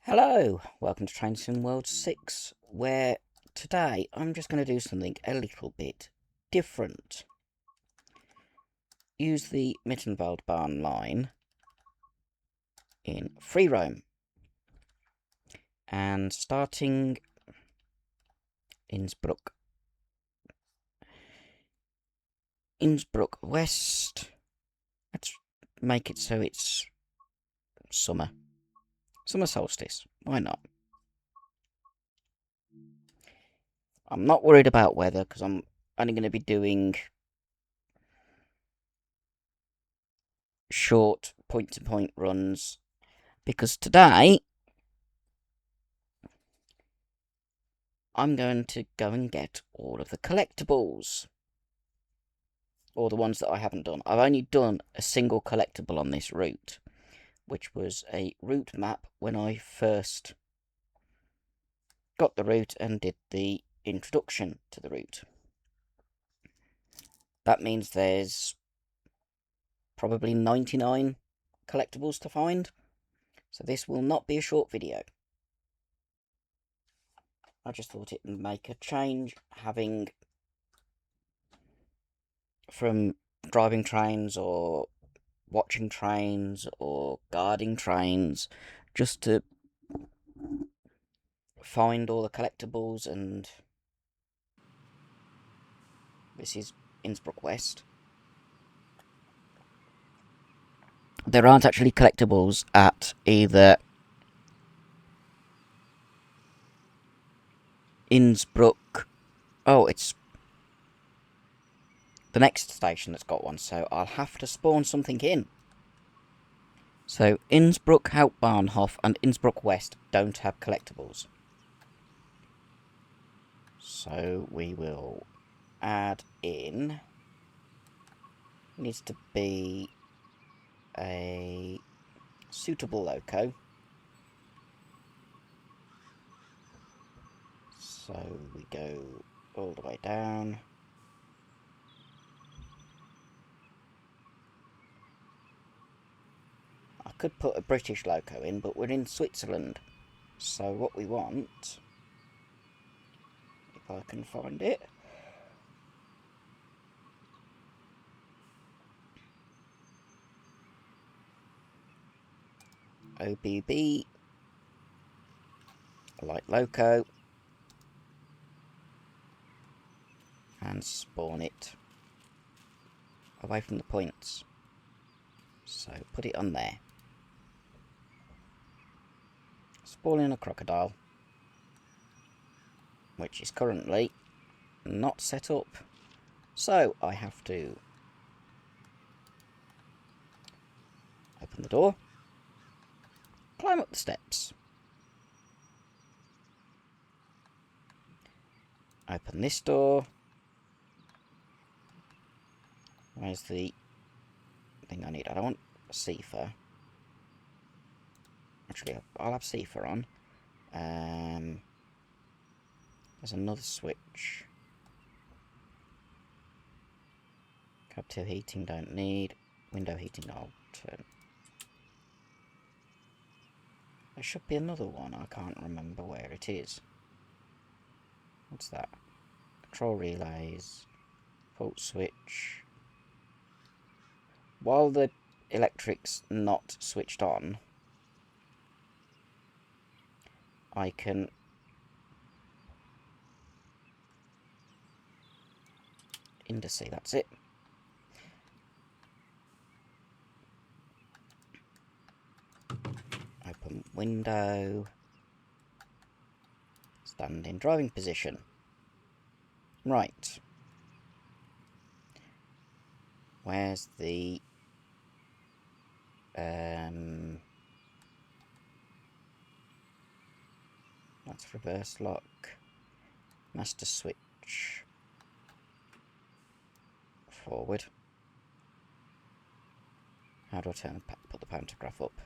Hello, welcome to Train Sim World 6, where today I'm just going to do something a little bit different. Use the Mittenwaldbahn line in free roam. And starting Innsbruck West. Let's make it so it's summer. Summer solstice, why not? I'm not worried about weather because I'm only going to be doing short point-to-point runs, because today I'm going to go and get all of the collectibles, or the ones that I haven't done. I've only done a single collectible on this route, which was a route map when I first got the route and did the introduction to the route. That means there's probably 99 collectibles to find, so this will not be a short video. I just thought it would make a change, having from driving trains or watching trains or guarding trains, just to find all the collectibles. And this is Innsbruck West. There aren't actually collectibles at either Innsbruck. Oh, it's the next station that's got one, so I'll have to spawn something in. So Innsbruck Hauptbahnhof and Innsbruck West don't have collectibles. So we will add in, needs to be a suitable loco. So we go all the way down. I could put a British loco in, but we're in Switzerland. So what we want, if I can find it, OBB, light loco, and spawn it away from the points. So put it on there. Spawn in a crocodile, which is currently not set up. So I have to open the door, climb up the steps, open this door. Where's the thing I need? I don't want a Cipher. Actually, I'll have Cipher on. There's another switch. Captive heating don't need. Window heating I'll turn. There should be another one. I can't remember where it is. What's that? Control relays. Fault switch. While the electric's not switched on, I can indice, that's it. Open window. Stand in driving position. Right. Where's the that's reverse lock. Master switch. Forward. How do I put the pantograph up?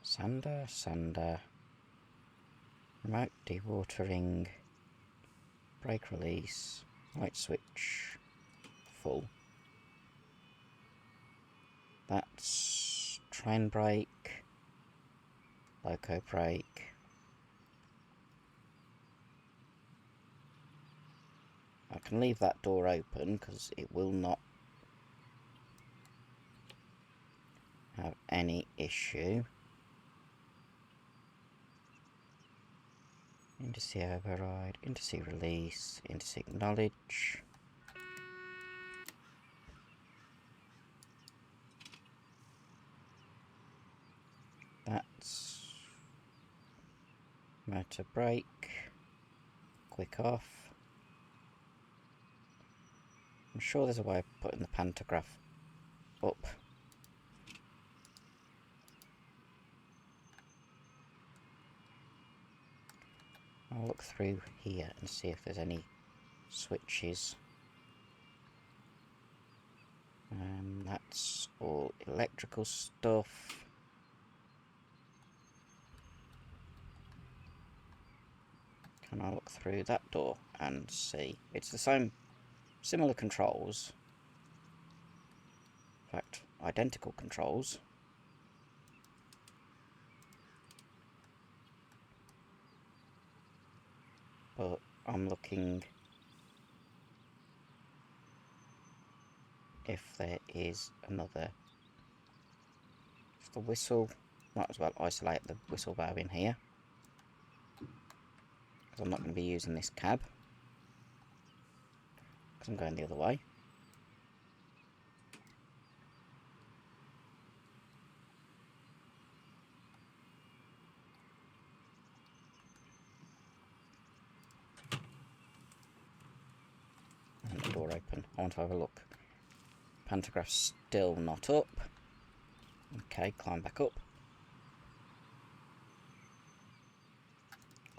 Sander. Remote dewatering. Brake release. Light switch. full. That's train brake, loco brake. I can leave that door open because it will not have any issue. Indice override, indice release, indice acknowledge. That's motor brake, quick off. I'm sure there's a way of putting the pantograph up. I'll look through here and see if there's any switches. That's all electrical stuff. Can I look through that door and see? It's the same, similar controls. In fact, identical controls. But I'm looking if there is another. Just the whistle. Might as well isolate the whistle valve in here, because I'm not going to be using this cab, because I'm going the other way. And the door open. I want to have a look. Pantograph's still not up. Okay, climb back up.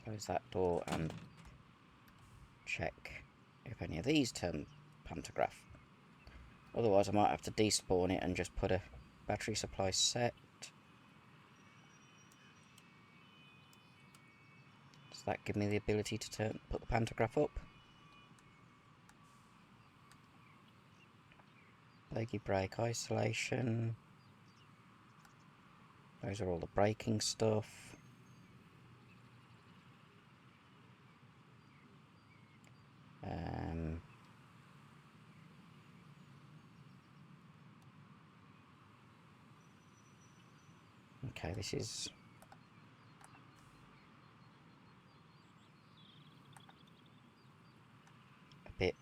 Close that door and check if any of these turn pantograph. Otherwise I might have to despawn it and just put a battery supply set. Does that give me the ability to put the pantograph up? Leggy brake isolation. Those are all the braking stuff. Okay, this is a bit.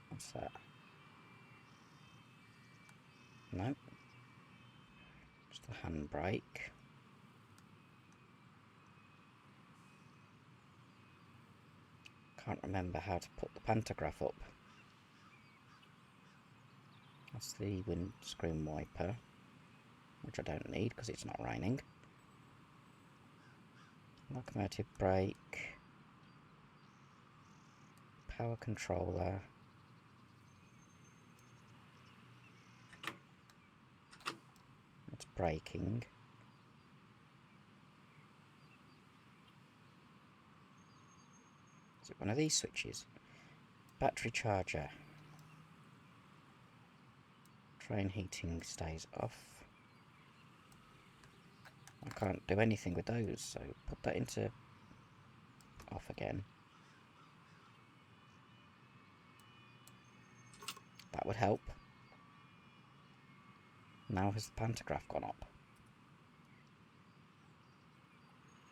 What's that? No. Just the handbrake. Can't remember how to put the pantograph up. That's the windscreen wiper, which I don't need because it's not raining. Locomotive brake. Power controller. It's braking. Is it one of these switches? Battery charger. Train heating stays off. I can't do anything with those, so put that into off again. That would help. Now has the pantograph gone up?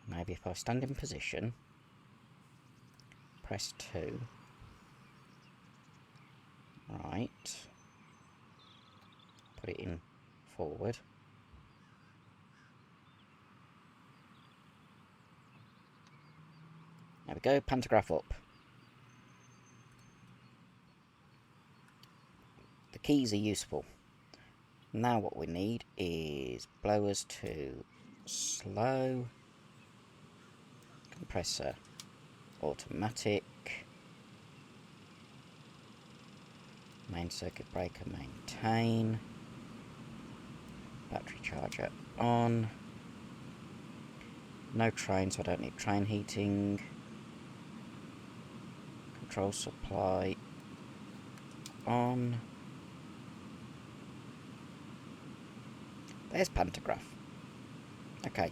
Maybe if I stand in position, press 2. Right. Put it in forward. There we go, pantograph up. The keys are useful. Now what we need is blowers to slow, compressor automatic, main circuit breaker maintain, battery charger on, no train so I don't need train heating, Control supply on. There's pantograph. Okay.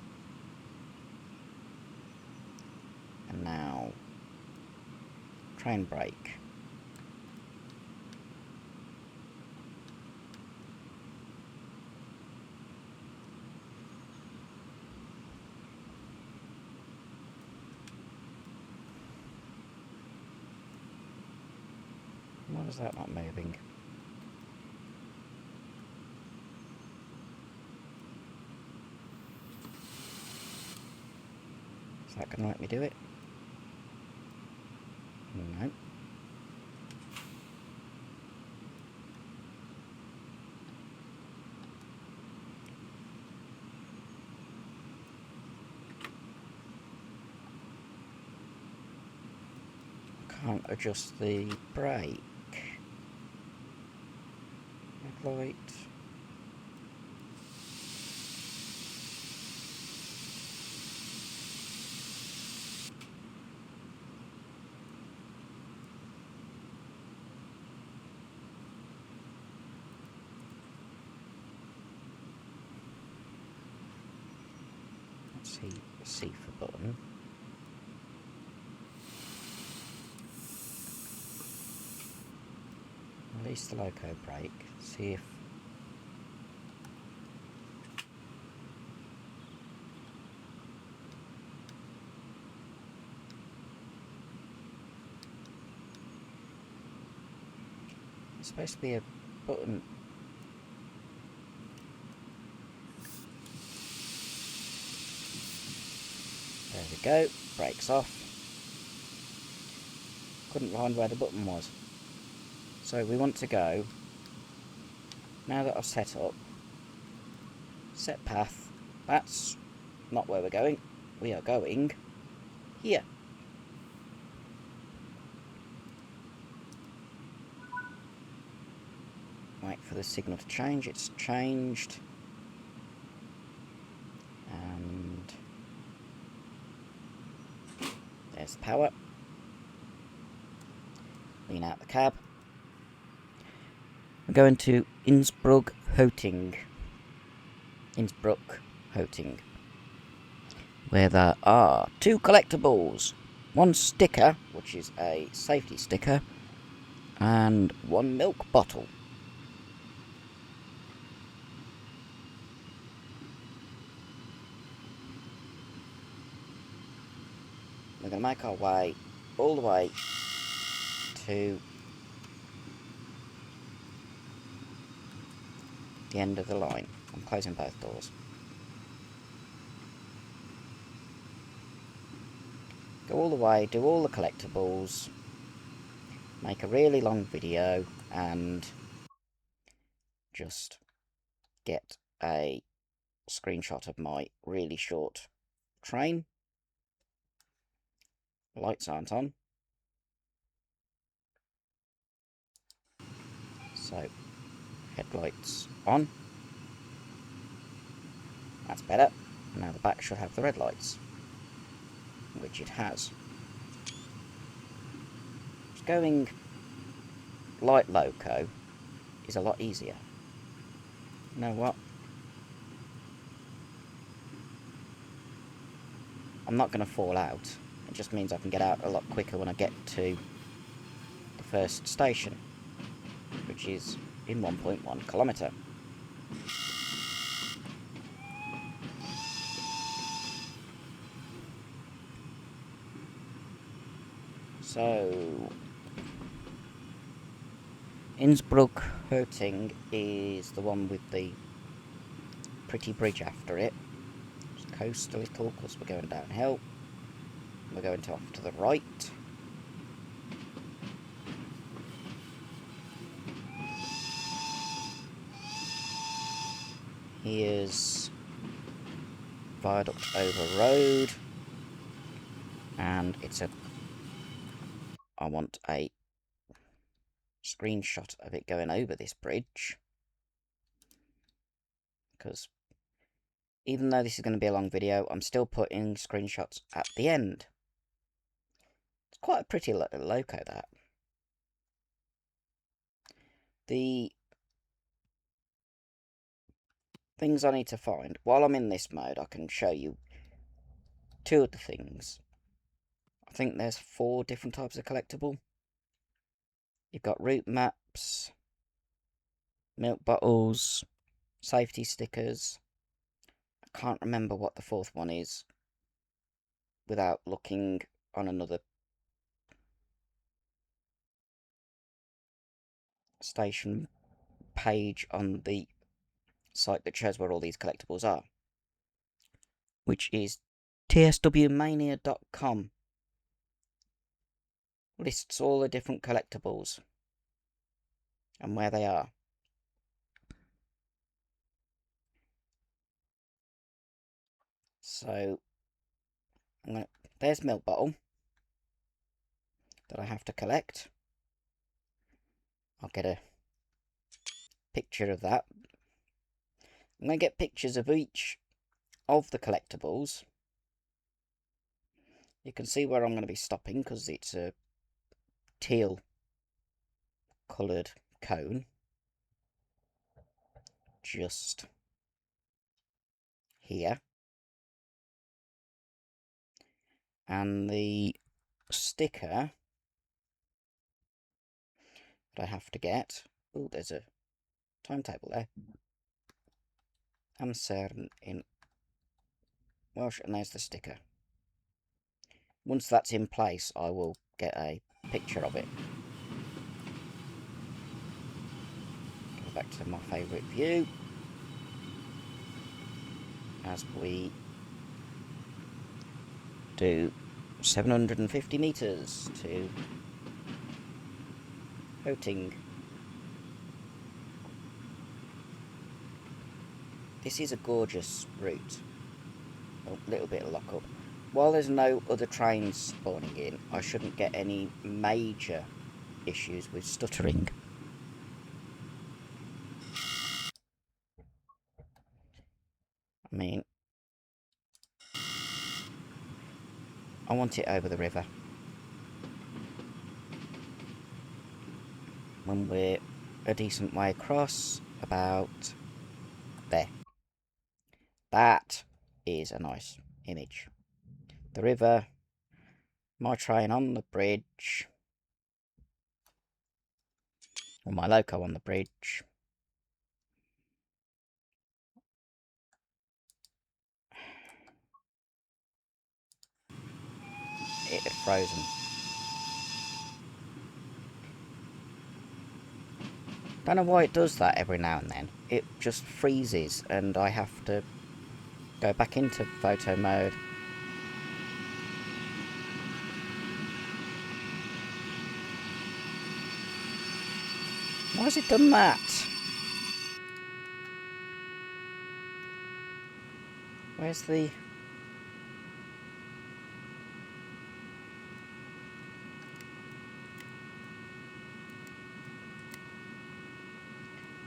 And now train brake. Why is that not moving? Is that going to let me do it? No. Can't adjust the brake. Headlight. Let's see the C for button. Release the loco brake. See if it's supposed to be a button. There we go. Brakes off. Couldn't find where the button was. So we want to go. Now that I've set up, set path. That's not where we're going. We are going here. Wait for the signal to change. It's changed. And there's the power. Lean out the cab. We're going to Innsbruck Hoting. Innsbruck Hoting. Where there are 2 collectibles. 1 sticker, which is a safety sticker, and 1 milk bottle. We're going to make our way all the way to the end of the line. I'm closing both doors. Go all the way, do all the collectibles, make a really long video, and just get a screenshot of my really short train. Lights aren't on. So, headlights on. That's better. Now the back should have the red lights, which it has. Just going light loco is a lot easier. You know what? I'm not going to fall out. It just means I can get out a lot quicker when I get to the first station, which is in 1.1 kilometre. So, Innsbruck Hoting is the one with the pretty bridge after it. Just coast a little because we're going downhill. We're going off to the right. Here's viaduct over road, and it's a. I want a screenshot of it going over this bridge, because even though this is going to be a long video, I'm still putting screenshots at the end. It's quite a pretty loco, that. The things I need to find, while I'm in this mode, I can show you two of the things. I think there's 4 different types of collectible. You've got route maps, milk bottles, safety stickers. I can't remember what the 4th one is without looking on another station page on the site that shows where all these collectibles are, which is tswmania.com. Lists all the different collectibles and where they are. So there's milk bottle that I have to collect. I'll get a picture of that. I'm going to get pictures of each of the collectibles. You can see where I'm going to be stopping because it's a teal coloured cone. Just here. And the sticker that I have to get. Oh, there's a timetable there. Amser in Welsh, and there's the sticker. Once that's in place, I will get a picture of it. Go back to my favourite view as we do 750 metres to Hoting. This is a gorgeous route. A little bit of lock-up. While there's no other trains spawning in, I shouldn't get any major issues with stuttering. I mean, I want it over the river. When we're a decent way across, about there. That is a nice image. The river, my train on the bridge, or my loco on the bridge. It had frozen. Don't know why it does that every now and then. It just freezes and I have to go back into photo mode. Why has it done that? Where's the...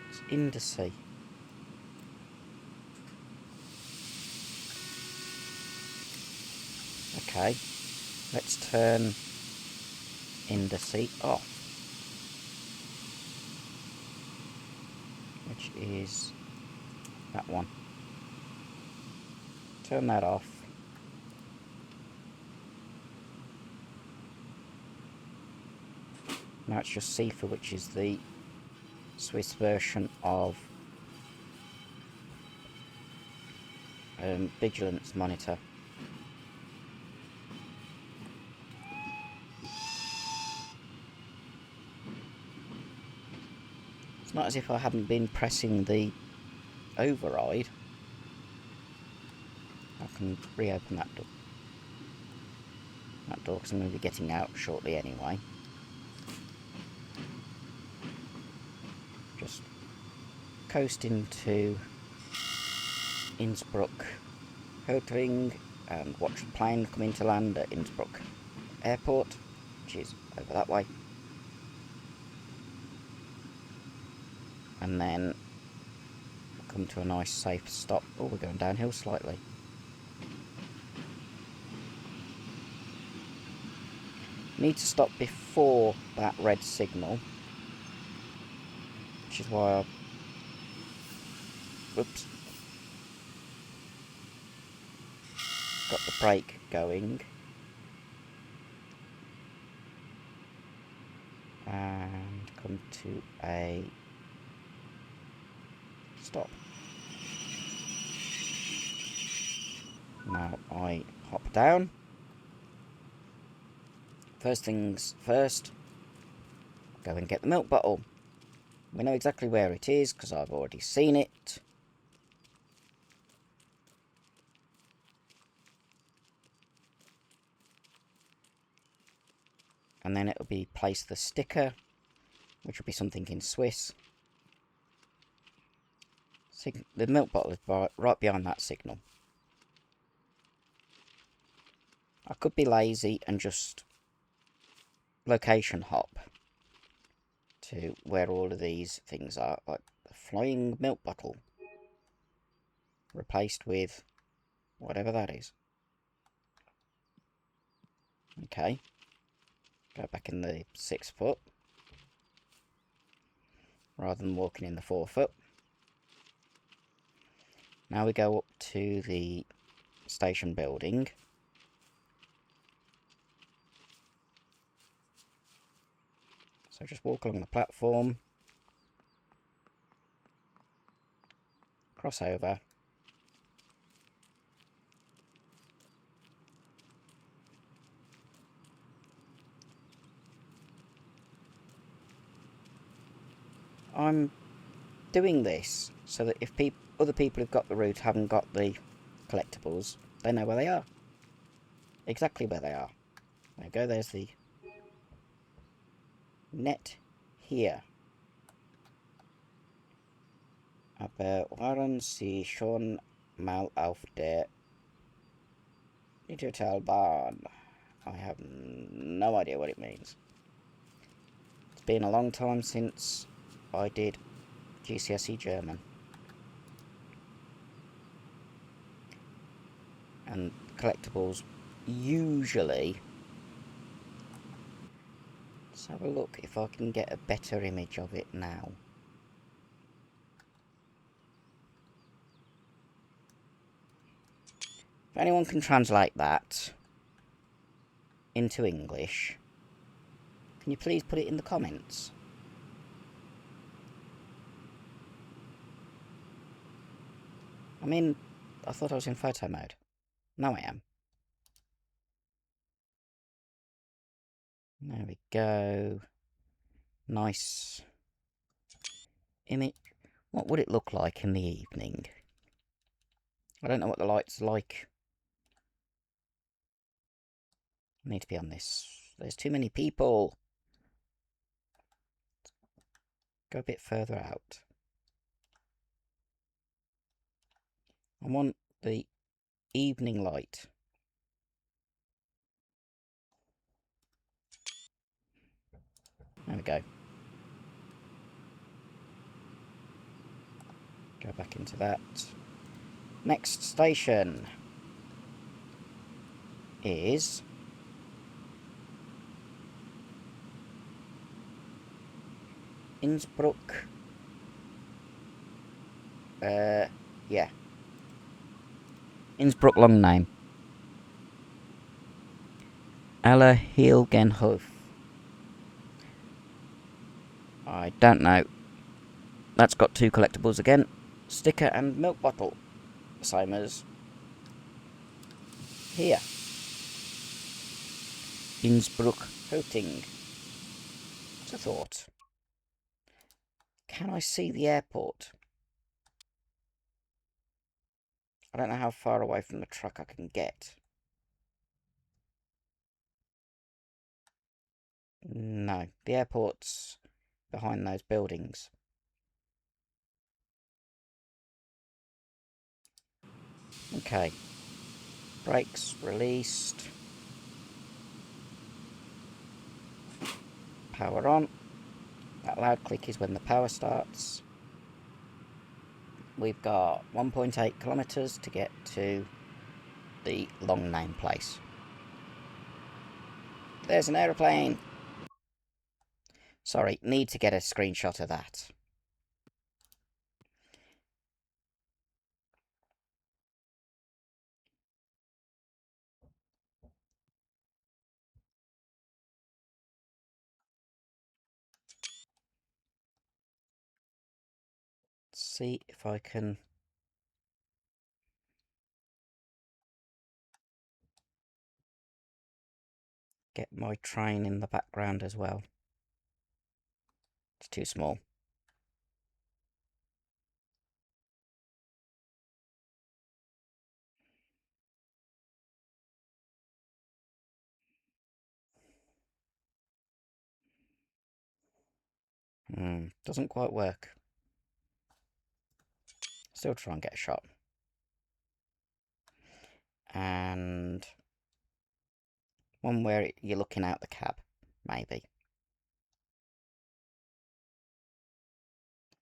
It's indice. Okay, let's turn indice off, which is that one. Turn that off. Now it's just Sifa, which is the Swiss version of vigilance monitor. It's not as if I haven't been pressing the override. I can reopen that door. That door, because I'm going to be getting out shortly anyway. Just coasting to Innsbruck Hoting and watch the plane come into land at Innsbruck Airport, which is over that way. And then come to a nice safe stop. Oh, we're going downhill slightly. Need to stop before that red signal, which is why I... Whoops. Got the brake going. And come to a stop. Now I hop down. First things first, go and get the milk bottle. We know exactly where it is because I've already seen it. And then it'll be place the sticker, which will be something in Swiss. The milk bottle is right behind that signal. I could be lazy and just location hop to where all of these things are, like the flying milk bottle replaced with whatever that is. Okay, go back in the 6 foot rather than walking in the 4 foot. Now we go up to the station building. So just walk along the platform, cross over, I'm doing this so that if other people who've got the route haven't got the collectibles, they know where they are. Exactly where they are. There we go, there's the net here. Aber waren Sie schon mal auf der Mittenwaldbahn? I have no idea what it means. It's been a long time since I did GCSE German. And collectibles usually... Let's have a look if I can get a better image of it now. If anyone can translate that into English, can you please put it in the comments? I thought I was in photo mode. Now I am. There we go. Nice image. What would it look like in the evening? I don't know what the light's like. I need to be on this. There's too many people. Go a bit further out. I want the evening light. There we go. Go back into that. Next station is Innsbruck. Yeah. Innsbruck long name. Allerheiligenhof. I don't know. That's got 2 collectibles again. Sticker and milk bottle. Same as here. Innsbruck Houting. What's a thought? Can I see the airport? I don't know how far away from the truck I can get. No, the airport's behind those buildings. Okay. Brakes released. Power on. That loud click is when the power starts. We've got 1.8 kilometres to get to the long name place. There's an aeroplane. Sorry, need to get a screenshot of that. See if I can get my train in the background as well. It's too small. Doesn't quite work. Still try and get a shot. And one where you're looking out the cab, maybe.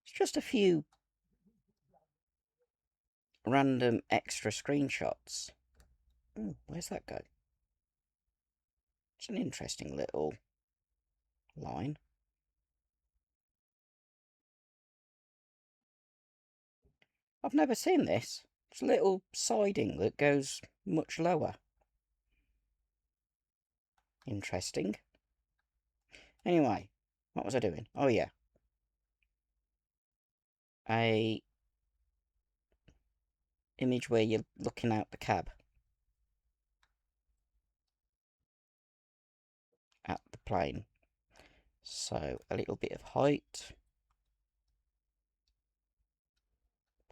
It's just a few random extra screenshots. Where's that go? It's an interesting little line. I've never seen this. It's a little siding that goes much lower. Interesting. Anyway, what was I doing? Oh yeah. A image where you're looking out the cab at the plane. So a little bit of height.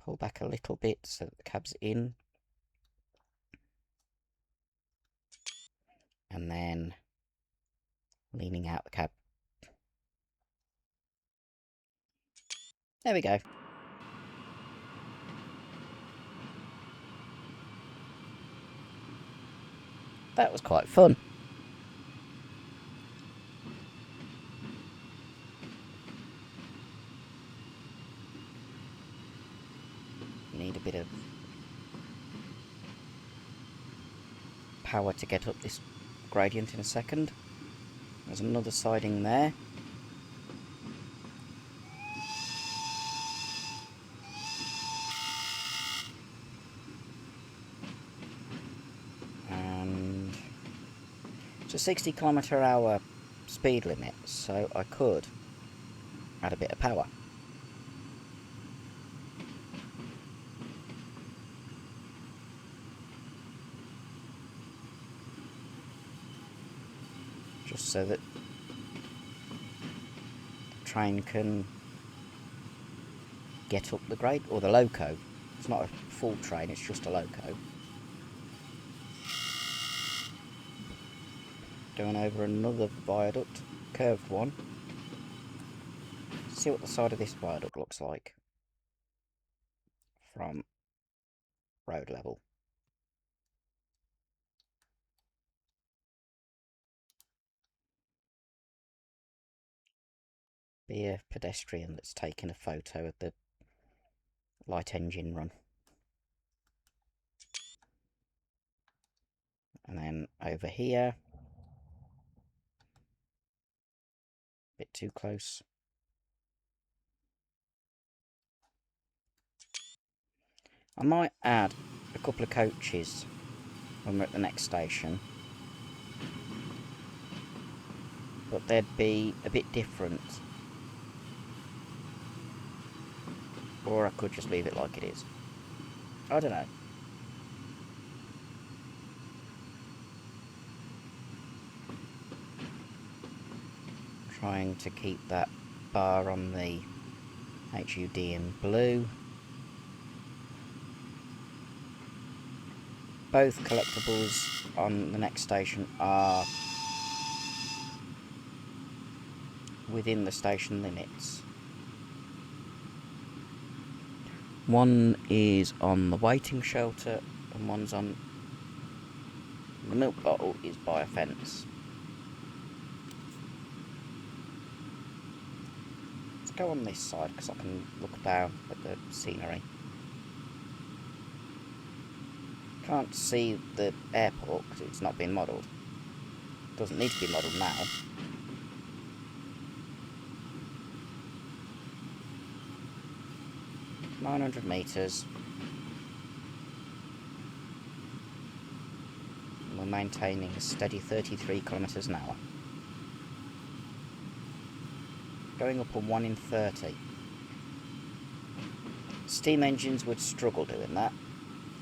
Pull back a little bit so that the cab's in. And then leaning out the cab. There we go. That was quite fun. Need a bit of power to get up this gradient in a second. There's another siding there. And it's a 60km/h speed limit, so I could add a bit of power. Just so that the train can get up the grade, or the loco. It's not a full train, it's just a loco. Going over another viaduct, curved one. See what the side of this viaduct looks like from road level. Be a pedestrian that's taking a photo of the light engine run. And then over here, a bit too close. I might add a couple of coaches when we're at the next station, but they'd be a bit different. Or I could just leave it like it is. I don't know. Trying to keep that bar on the HUD in blue. Both collectibles on the next station are within the station limits. One is on the waiting shelter and one's on the milk bottle is by a fence. Let's go on this side because I can look down at the scenery. Can't see the airport because it's not been modelled. Doesn't need to be modelled now. $900 metres. And we're maintaining a steady 33 kilometres an hour. Going up on 1 in 30. Steam engines would struggle doing that,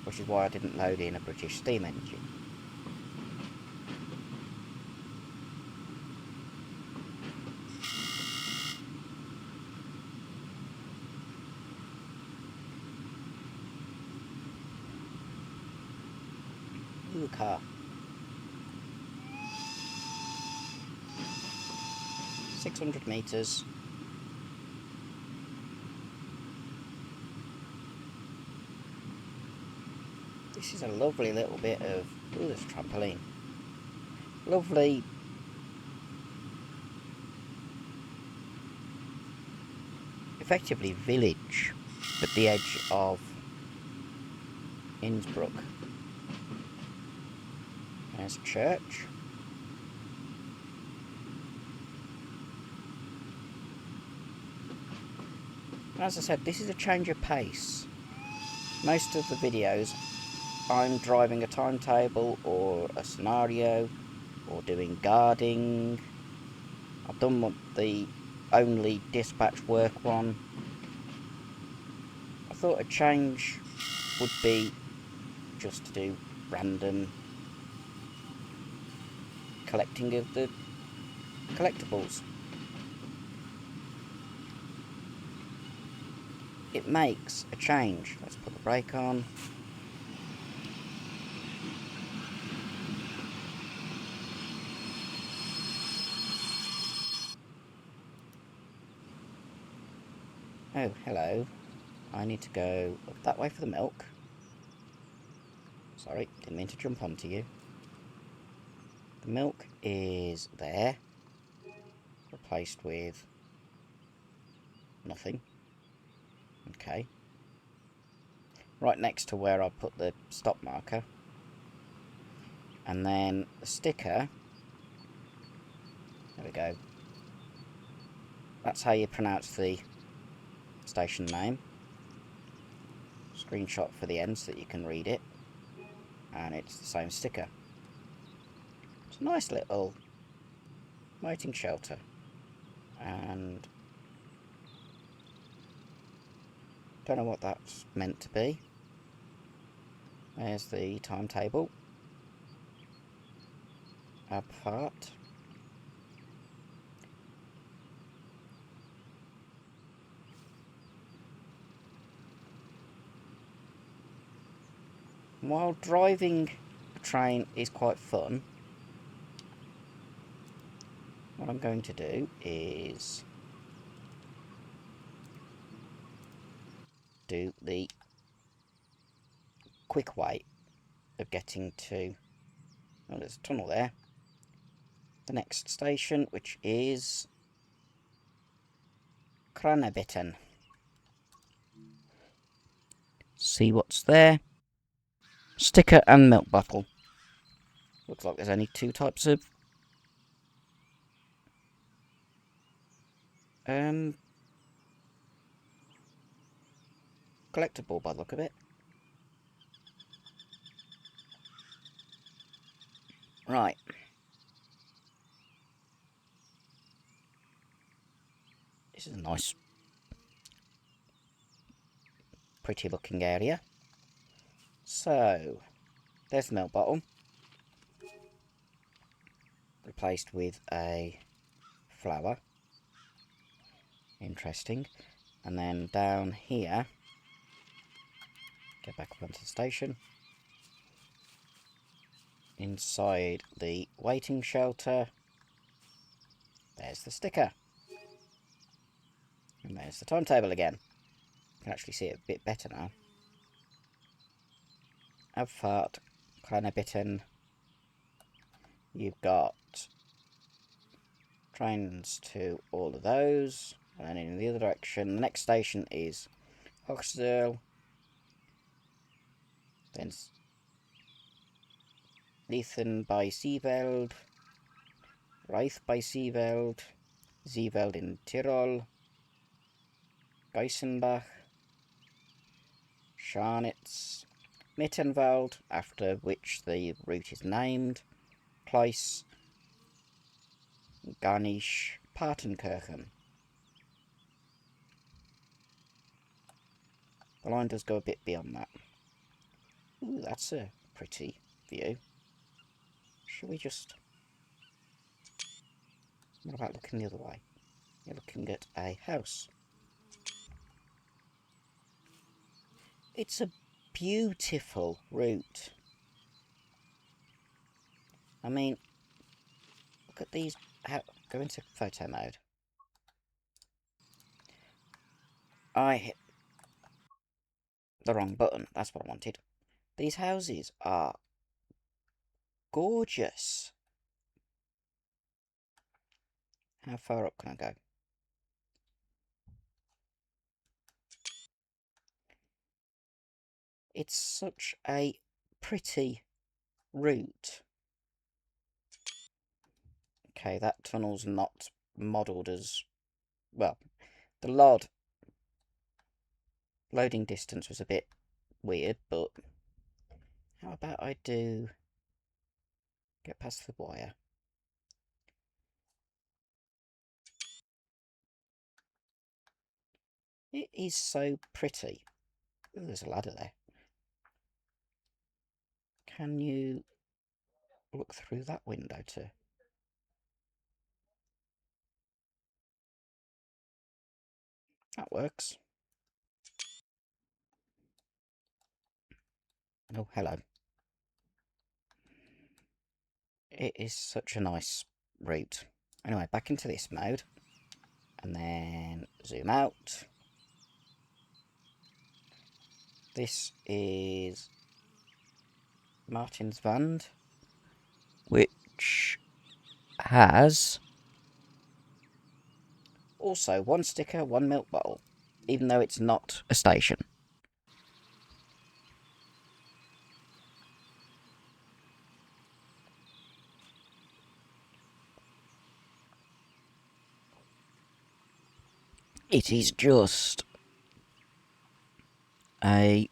which is why I didn't load in a British steam engine. Ooh, car. 600 metres. This is a lovely little bit of... Ooh, there's a trampoline. Lovely... effectively village at the edge of Innsbruck. There's a church. As I said, this is a change of pace. Most of the videos, I'm driving a timetable or a scenario or doing guarding. I've done the only dispatch work one. I thought a change would be just to do random collecting of the collectibles. It makes a change. Let's put the brake on. Oh, hello. I need to go up that way for the milk. Sorry, didn't mean to jump onto you. The milk is there. Replaced with nothing. Okay. Right next to where I put the stop marker. And then the sticker. There we go. That's how you pronounce the station name. Screenshot for the end so that you can read it. And it's the same sticker. It's a nice little waiting shelter. And don't know what that's meant to be. There's the timetable. Abfahrt. While driving a train is quite fun, what I'm going to do is do the quick way of getting to... Oh, there's a tunnel there. The next station, which is Kranebitten. See what's there. Sticker and milk bottle. Looks like there's only two types of collectible by the look of it. Right. This is a nice, pretty looking area. So, there's the milk bottle. Replaced with a flower. Interesting. And then down here, get back up onto the station. Inside the waiting shelter, there's the sticker. And there's the timetable again. You can actually see it a bit better now. Abfahrt, Kranebitten. You've got trains to all of those. And then in the other direction, the next station is Hochsel. Then Liethen by Seeveld. Reich bei Seeveld, Seeveld in Tirol, Geisenbach, Scharnitz, Mittenwald, after which the route is named, Place, Garnisch, Partenkirchen. The line does go a bit beyond that. Ooh, that's a pretty view. Should we just... What about looking the other way? You're looking at a house. It's a beautiful route. I mean, look at these... Go into photo mode. I hit the wrong button. That's what I wanted. These houses are gorgeous. How far up can I go? It's such a pretty route. Okay, that tunnel's not modelled as... Well, the loading distance was a bit weird, but... How about I do... Get past the wire. It is so pretty. Ooh, there's a ladder there. Can you look through that window too? That works. Oh, hello. It is such a nice route. Anyway, back into this mode. And then zoom out. This is Martinswand, which has also one sticker, one milk bottle, even though it's not a station. It is just a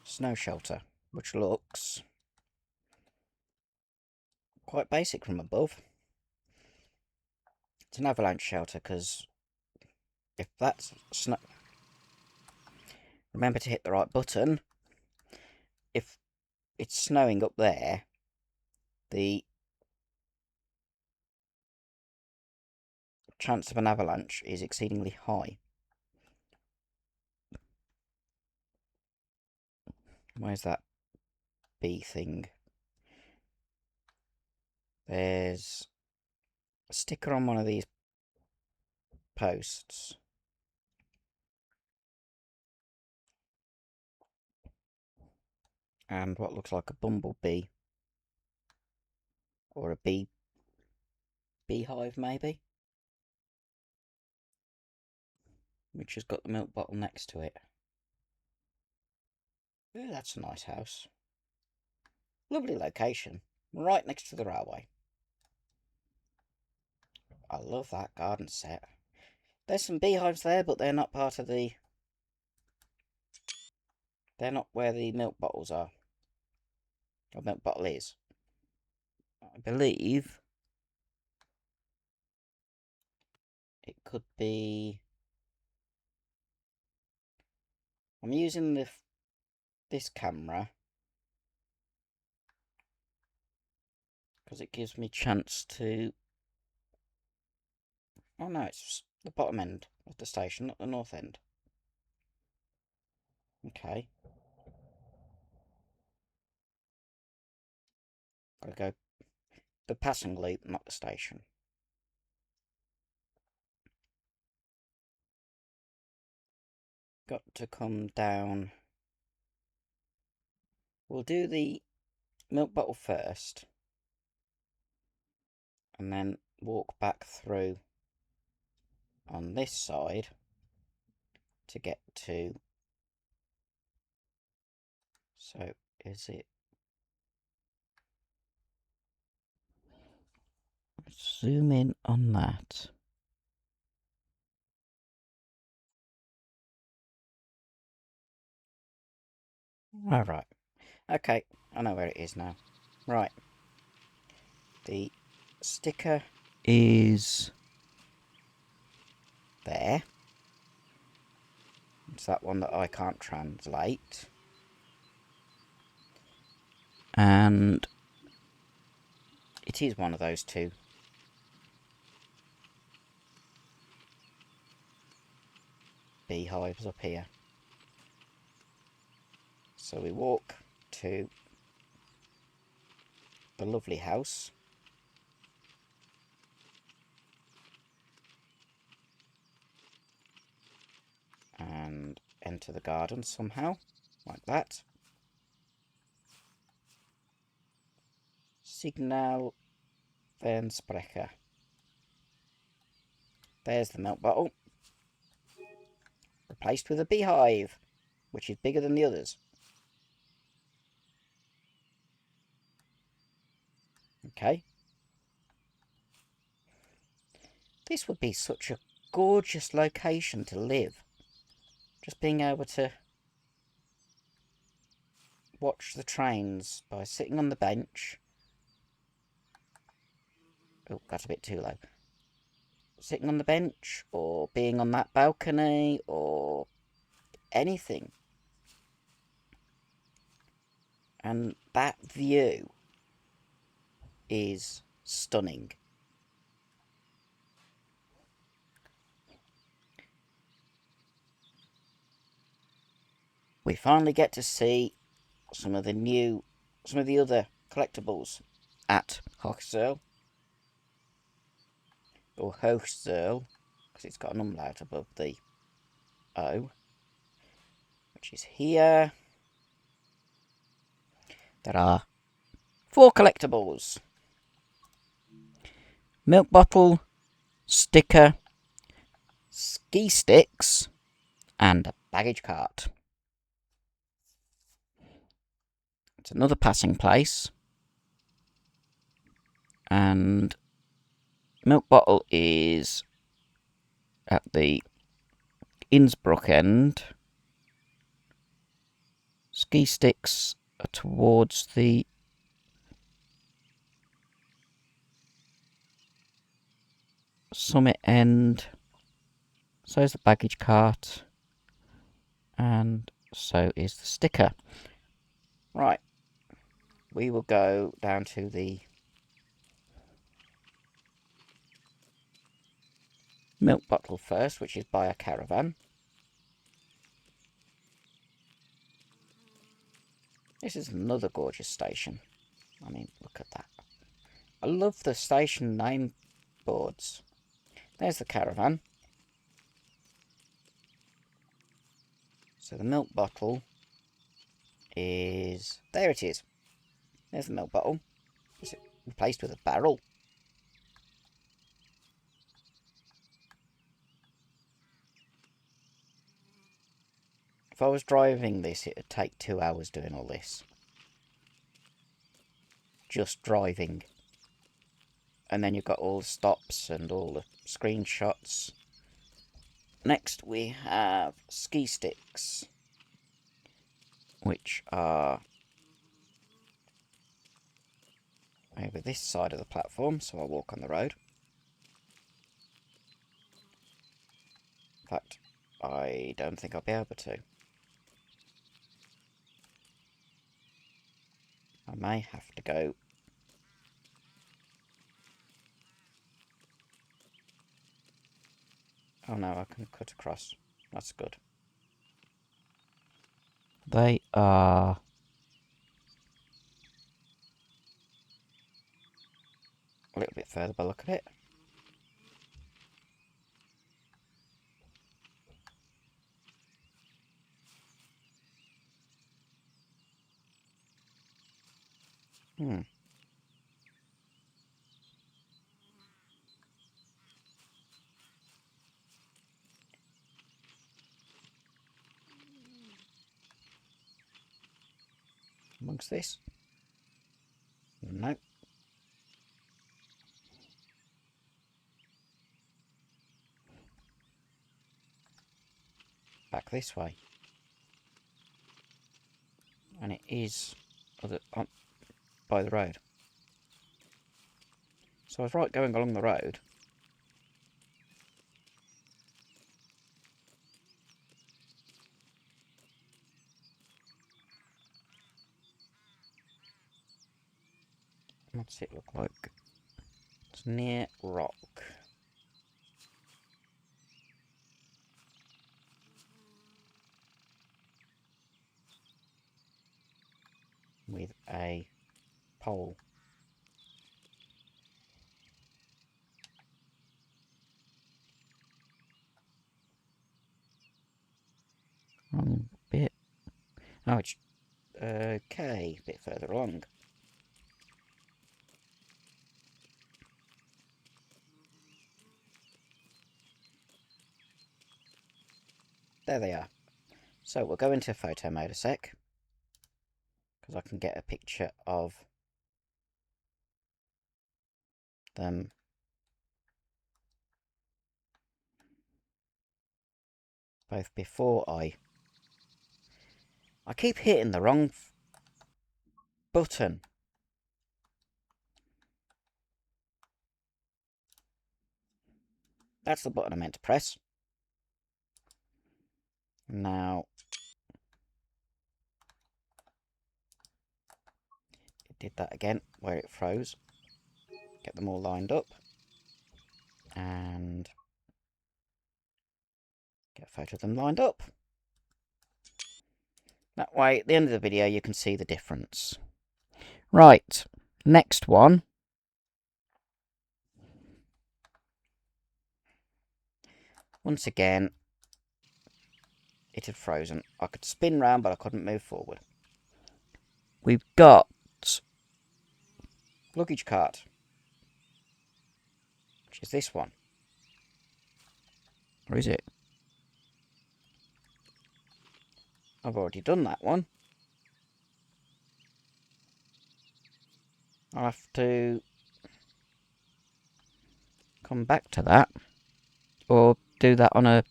snow shelter, which looks quite basic from above. It's an avalanche shelter because if that's snow... Remember to hit the right button. If it's snowing up there, the chance of an avalanche is exceedingly high. Where's that bee thing? There's a sticker on one of these posts. And what looks like a bumblebee. Or a beehive maybe? Which has got the milk bottle next to it. Ooh, that's a nice house. Lovely location. Right next to the railway. I love that garden set. There's some beehives there, but they're not part of the... They're not where the milk bottles are. Or milk bottle is. I believe... It could be... I'm using this camera because it gives me chance to... Oh no, it's the bottom end of the station, not the north end. Okay. Gotta go the passing loop, not the station. Got to come down. We'll do the milk bottle first. And then walk back through on this side to get to... So, is it... zoom in on that. All right. Okay, I know where it is now. Right. The sticker is there. It's that one that I can't translate. And it is one of those two. Beehives up here. So we walk to the lovely house. And enter the garden somehow, like that. Signal Fernsprecher. There's the milk bottle. Replaced with a beehive, which is bigger than the others. Okay. This would be such a gorgeous location to live. Just being able to watch the trains by sitting on the bench. Oh, got a bit too low. Sitting on the bench, or being on that balcony, or anything. And that view is stunning. We finally get to see some of the other collectibles at Hochzerl, or Hochzerl, because it's got an umlaut above the O, which is here. There are 4 collectibles: milk bottle, sticker, ski sticks, and a baggage cart. It's another passing place, and milk bottle is at the Innsbruck end. Ski sticks are towards the Summit end. So is the baggage cart, and so is the sticker. Right, we will go down to the milk bottle first, which is by a caravan. This is another gorgeous station. I mean, look at that. I love the station name boards. There's the caravan. So the milk bottle is... There it is. There's the milk bottle. Is it replaced with a barrel? If I was driving this, it would take 2 hours doing all this. Just driving. And then you've got all the stops and all the screenshots. Next we have ski sticks, which are over this side of the platform, so I'll walk on the road. In fact, I don't think I'll be able to. I may have to go... Oh no, I can cut across. That's good. They are... a little bit further by the look of it. Amongst this? No. back this way. And it is by the road. So I was right going along the road. What's it look like? It's near rock. With a pole. Wrong bit. Oh, it's okay. A bit further along. There they are. So we'll go into photo mode a sec. Because I can get a picture of them. Both before I keep hitting the wrong button. That's the button I meant to press. Now, it did that again, where it froze. Get them all lined up. And get a photo of them lined up. That way, at the end of the video, you can see the difference. Right, next one. Once again, it had frozen. I could spin round, but I couldn't move forward. We've got luggage cart, which is this one. Or is it? I've already done that one. I'll have to come back to that. Or do that on a...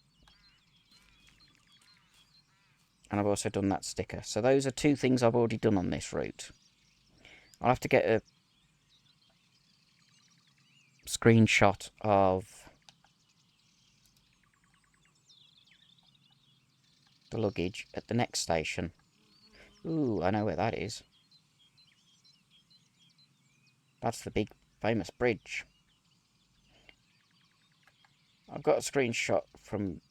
And I've also done that sticker. So those are two things I've already done on this route. I'll have to get a screenshot of the luggage at the next station. Ooh, I know where that is. That's the big famous bridge. I've got a screenshot from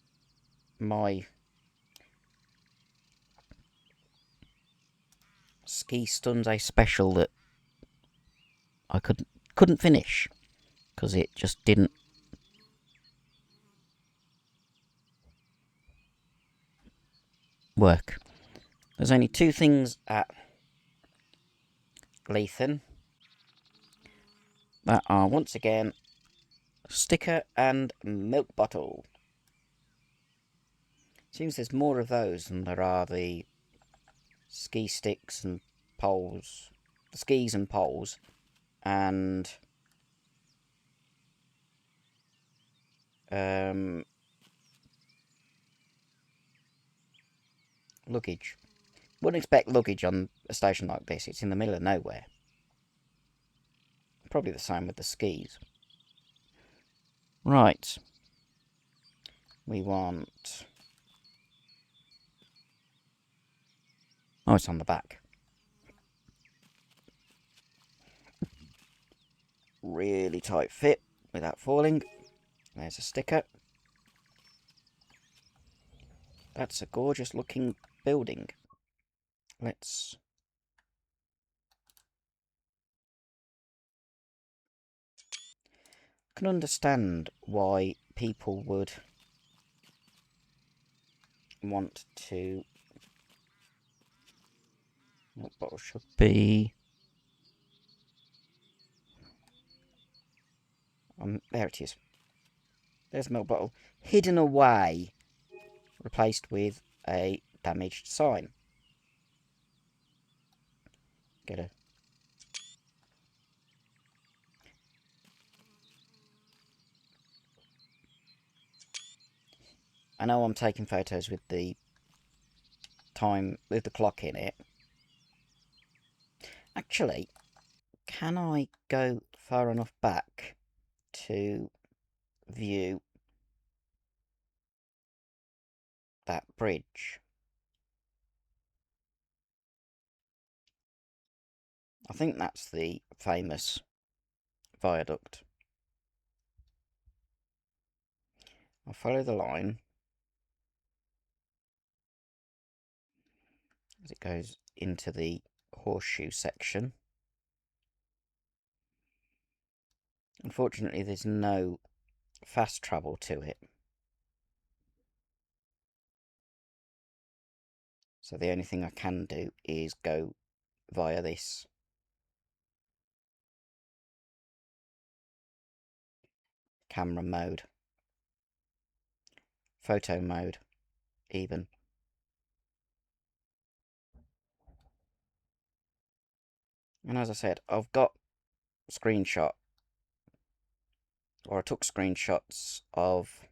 my Ski Sunday special that I couldn't finish because it just didn't work. There's only two things at Leithen that are once again sticker and milk bottle. Seems there's more of those than there are the ski sticks and poles, the skis and poles, and luggage. Wouldn't expect luggage on a station like this. It's in the middle of nowhere. Probably the same with the skis. Right. We want... Oh, it's on the back. Really tight fit without falling. There's a sticker. That's a gorgeous looking building. Let's... I can understand why people would want to... What bottle should be... there it is. There's a milk bottle. Hidden away. Replaced with a damaged sign. Get a... I know I'm taking photos with the time, with the clock in it. Actually, can I go far enough back to view that bridge? I think that's the famous viaduct. I'll follow the line as it goes into the horseshoe section. Unfortunately, there's no fast travel to it. So the only thing I can do is go via this camera mode. Photo mode, even. And as I said, I've got a screenshot, or I took screenshots of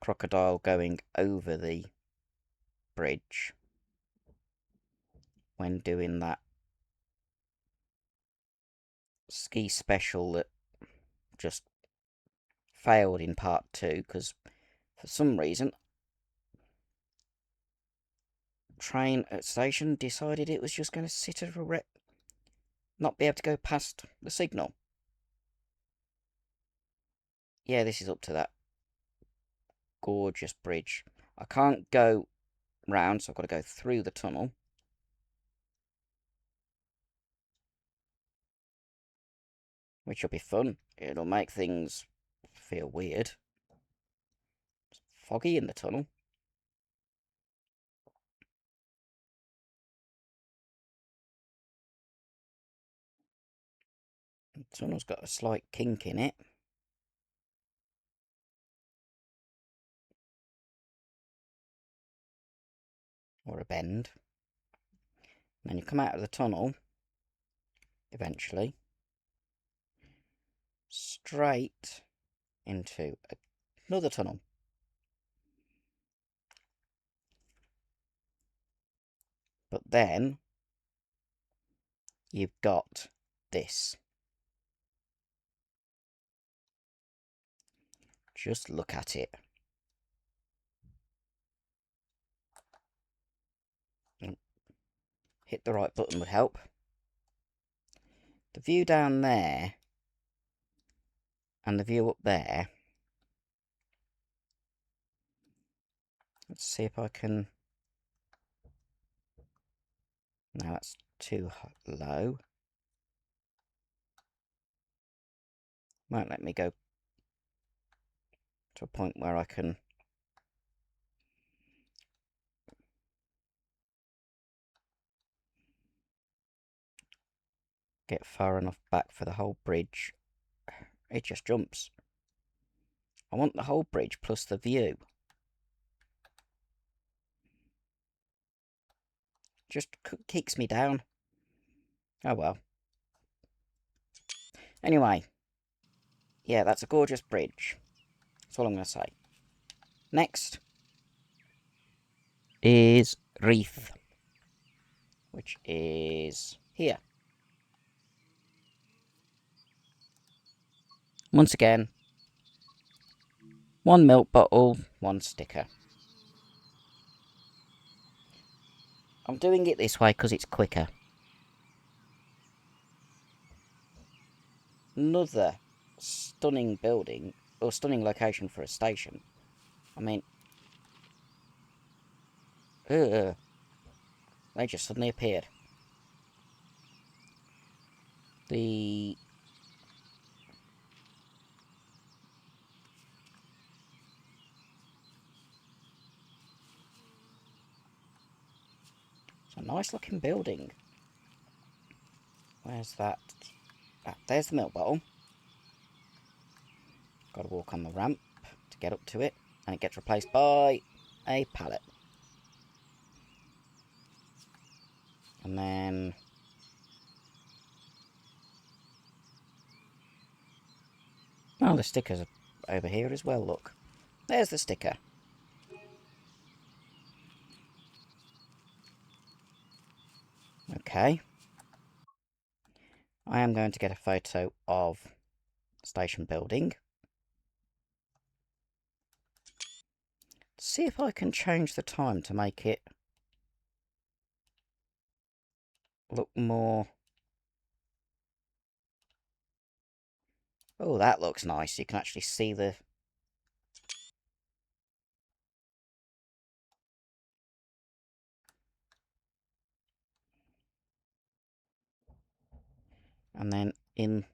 crocodile going over the bridge when doing that ski special that just failed in part 2 because for some reason train at station decided it was just going to sit at a not be able to go past the signal. Yeah, this is up to that gorgeous bridge. I can't go round, so I've got to go through the tunnel. Which will be fun. It'll make things feel weird. It's foggy in the tunnel. The tunnel's got a slight kink in it. Or a bend. And then you come out of the tunnel, eventually, straight into another tunnel. But then, you've got this. Just look at it. Hit the right button would help. The view down there and the view up there. Let's see if I can... No, that's too low. Won't let me go to a point where I can get far enough back for the whole bridge. It just jumps. I want the whole bridge plus the view. Just kicks me down. Oh well. Anyway. Yeah, that's a gorgeous bridge. That's all I'm going to say. Next is Reef, which is here. Once again, one milk bottle, one sticker. I'm doing it this way because it's quicker. Another stunning building, or stunning location for a station. I mean, they just suddenly appeared. It's a nice looking building. Where's that? Ah, there's the milk bottle. Got to walk on the ramp to get up to it, and it gets replaced by a pallet. And then... oh, the stickers are over here as well, look. There's the sticker. Okay. I am going to get a photo of station building. See if I can change the time to make it look more... Oh, that looks nice. You can actually see the... And then in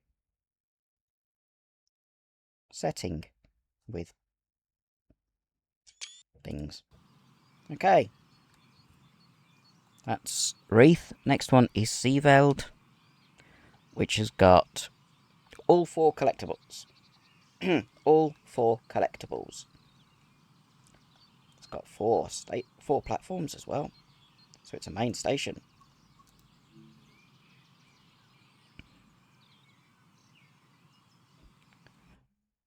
setting with things. Okay. That's Wreath. Next one is Seaveld, which has got all 4 collectibles. All 4 collectibles. It's got 4 platforms as well. So it's a main station.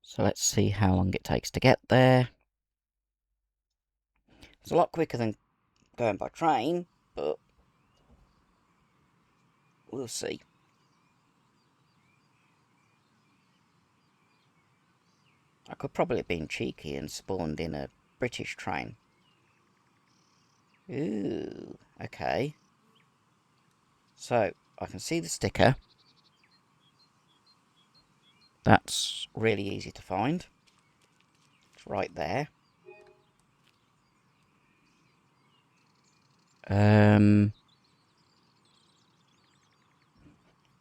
So let's see how long it takes to get there. It's a lot quicker than going by train, but we'll see. I could probably have been cheeky and spawned in a British train. Ooh, okay. So, I can see the sticker. That's really easy to find. It's right there.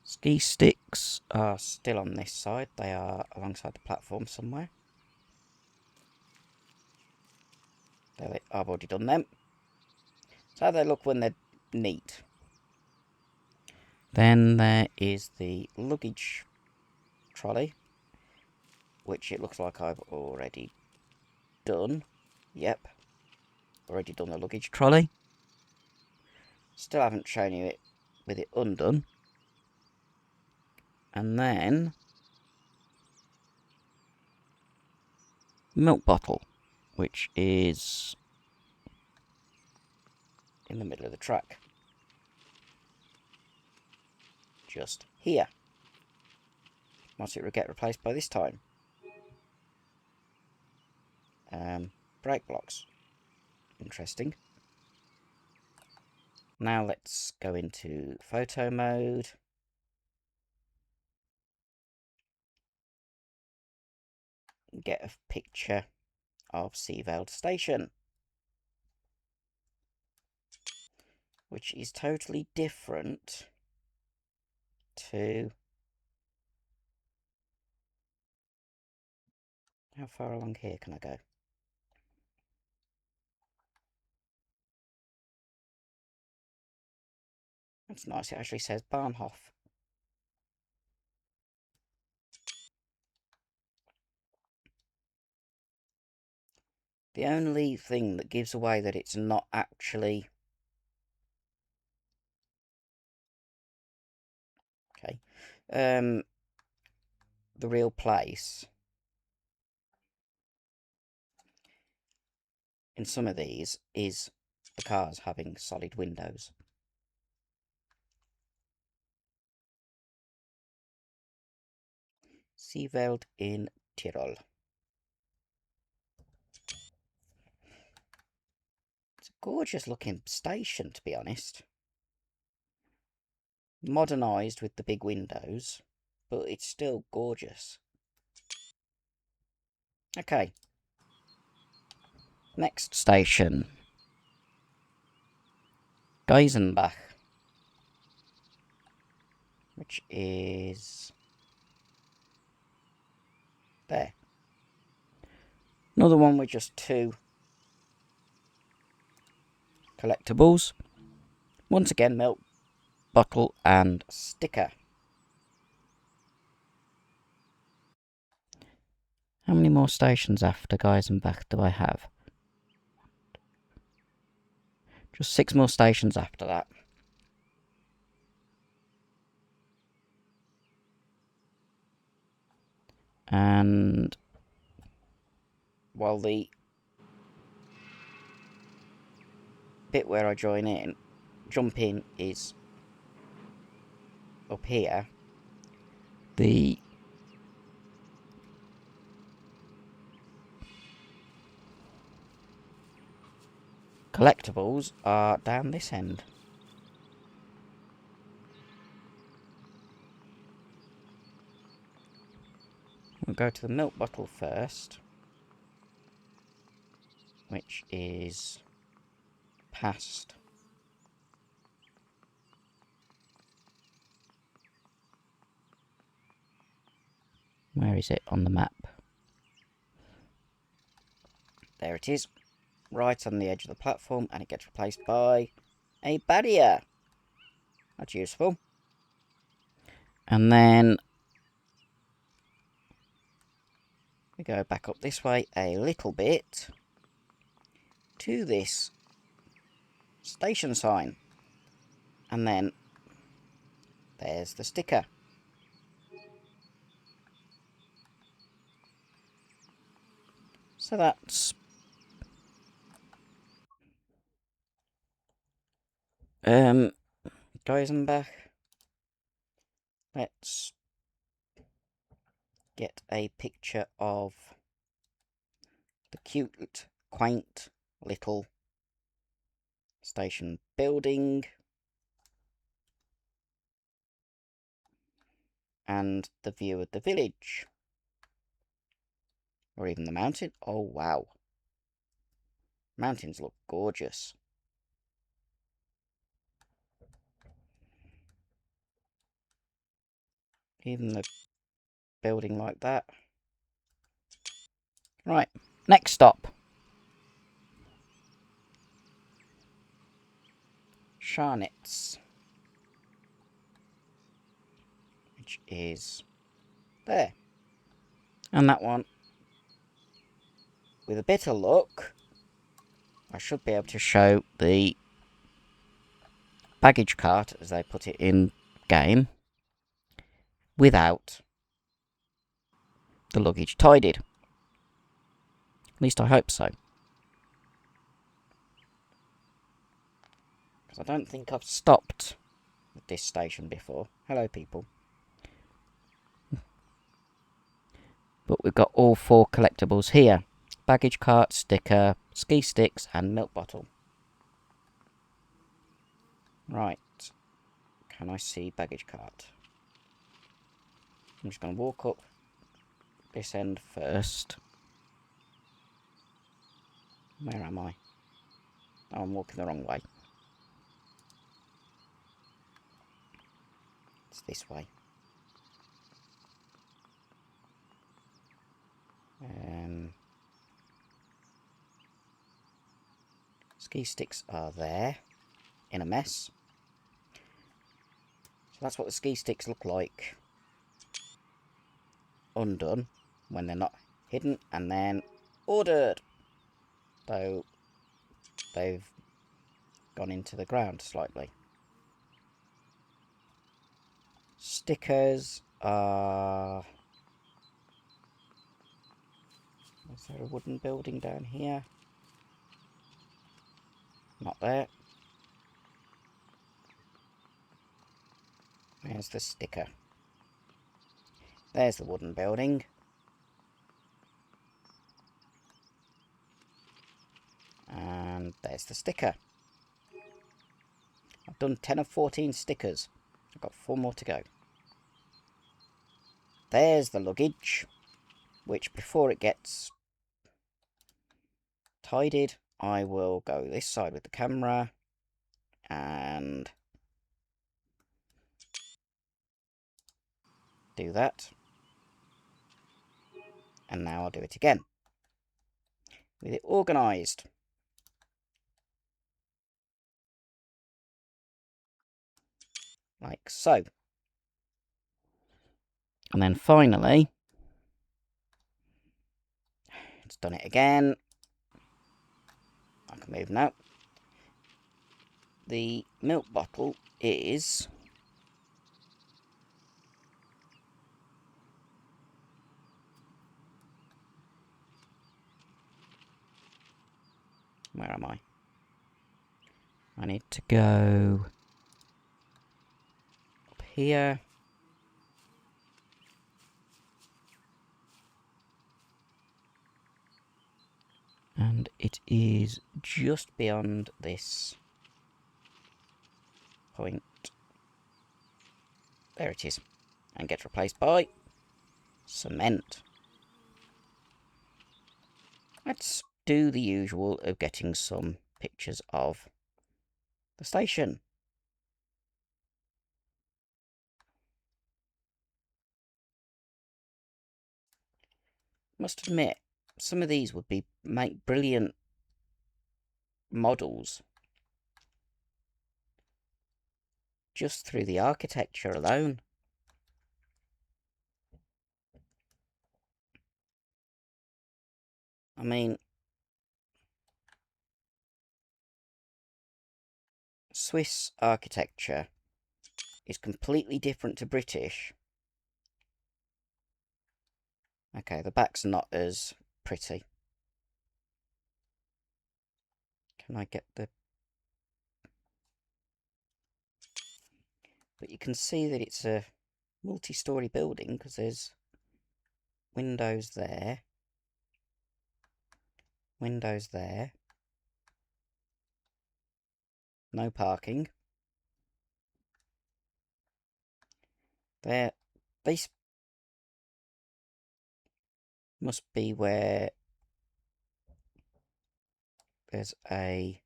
Ski sticks are still on this side. They are alongside the platform somewhere. I've already done them. So how they look when they're neat. Then there is the luggage trolley, which it looks like I've already done. Yep, already done the luggage trolley. Still haven't shown you it with it undone. And then milk bottle, which is in the middle of the track. Just here. Might it get replaced by this time? Brake blocks. Interesting. Now let's go into photo mode. Get a picture of Seaveld Station, which is totally different to... How far along here can I go? That's nice, it actually says Bahnhof. The only thing that gives away that it's not actually... Okay. The real place... in some of these is the cars having solid windows. Seaveld in Tyrol. It's a gorgeous looking station, to be honest. Modernised with the big windows, but it's still gorgeous. Okay. Next station. Geisenbach. Which is... there. Another one with just 2 collectibles. Once again, milk bottle and sticker. How many more stations after Geisenbach do I have? Just 6 more stations after that. And while the bit where I jump in is up here, the collectibles are down this end. We'll go to the milk bottle first, which is past. Where is it on the map? There it is, right on the edge of the platform, and it gets replaced by a barrier. That's useful. And then we go back up this way a little bit to this station sign. And then there's the sticker. So that's Geisenbach. Let's get a picture of the cute, quaint little station building and the view of the village, or even the mountain. Oh wow, mountains look gorgeous. Even the building like that. Right, next stop. Scharnitz, which is there. And that one, with a bit of luck, I should be able to show the baggage cart, as they put it in game, without the luggage tidied. At least I hope so. Because I don't think I've stopped at this station before. Hello, people. But we've got all 4 collectibles here. Baggage cart, sticker, ski sticks, and milk bottle. Right. Can I see baggage cart? I'm just going to walk up this end first. Where am I? Oh, I'm walking the wrong way. It's this way. Ski sticks are there in a mess. So that's what the ski sticks look like undone when they're not hidden, and then ordered, though they've gone into the ground slightly. Stickers are... Is there a wooden building down here? Not there. Where's the sticker? There's the wooden building. And there's the sticker. I've done 10 of 14 stickers. I've got 4 more to go. There's the luggage, which before it gets tidied, I will go this side with the camera and do that. And now I'll do it again with it organised. Like so. And then finally, it's done it again. I can move now. The milk bottle is Where am I? I need to go up here. And it is just beyond this point. There it is. And gets replaced by cement. Let's do the usual of getting some pictures of the station. Must admit, some of these would make brilliant models just through the architecture alone. I mean, Swiss architecture is completely different to British. Okay, the back's not as pretty. Can I get the... But you can see that it's a multi-storey building because there's windows there. Windows there. No parking. There. This must be where there's a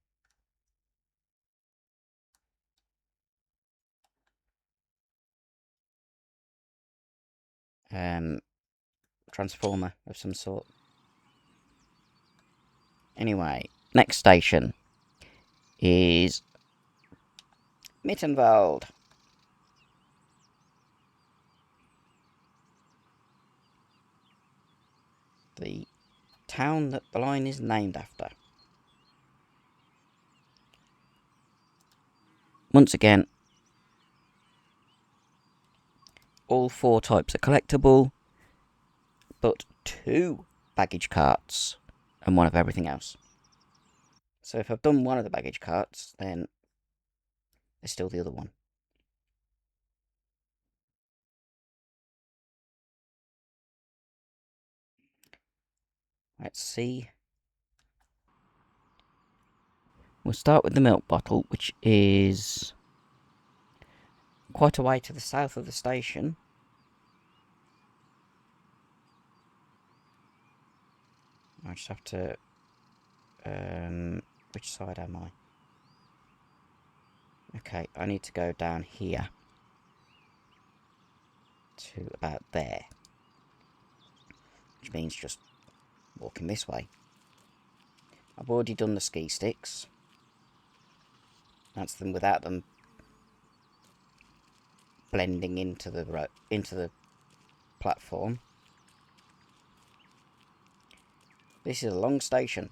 transformer of some sort. Anyway, next station is Mittenwald. The town that the line is named after. Once again, all 4 types are collectible, but 2 baggage carts and 1 of everything else. So if I've done 1 of the baggage carts, then there's still the other one. Let's see. We'll start with the milk bottle, which is quite a way to the south of the station. I just have to... which side am I? Okay, I need to go down here. To about there. Which means just walking this way. I've already done the ski sticks. That's them without them blending into the platform. This is a long station.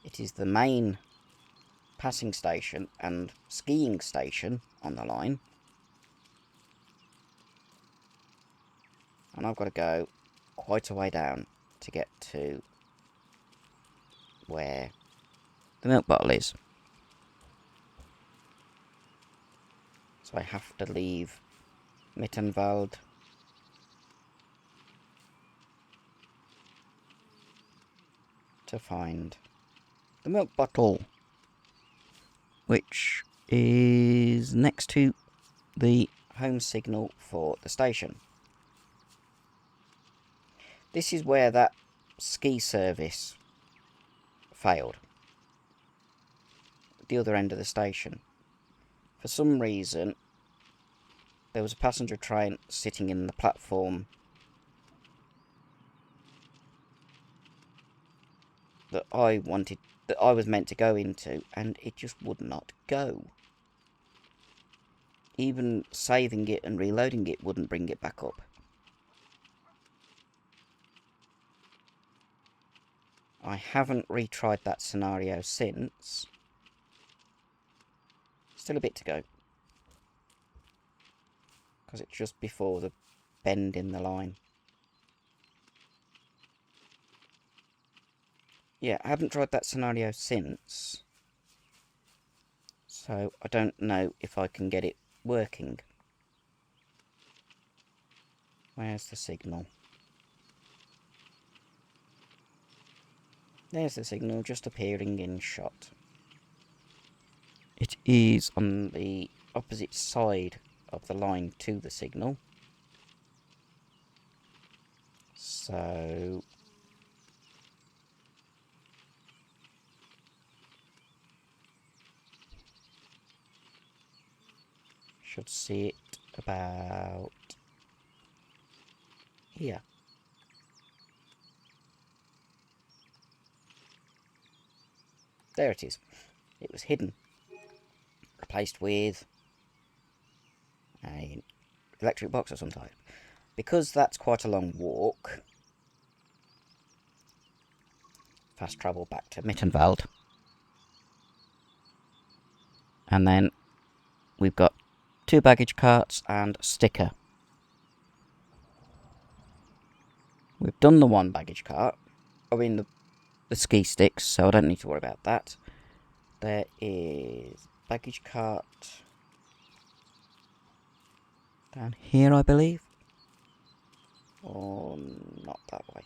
It is the main passing station and skiing station on the line. And I've got to go quite a way down to get to where the milk bottle is. So I have to leave Mittenwald to find the milk bottle, which is next to the home signal for the station. This is where that ski service failed. At the other end of the station. For some reason, there was a passenger train sitting in the platform that I was meant to go into, and it just would not go. Even saving it and reloading it wouldn't bring it back up. I haven't retried that scenario since. Still a bit to go. Because it's just before the bend in the line. Yeah, I haven't tried that scenario since. So I don't know if I can get it working. Where's the signal? There's the signal just appearing in shot. It is on the opposite side of the line to the signal. So should see it about here. There it is. It was hidden. Replaced with an electric box of some type. Because that's quite a long walk, fast travel back to Mittenwald. And then we've got 2 baggage carts and a sticker. We've done the 1 baggage cart. I mean the ski sticks, so I don't need to worry about that. There is baggage cart down here, I believe. Or not that way.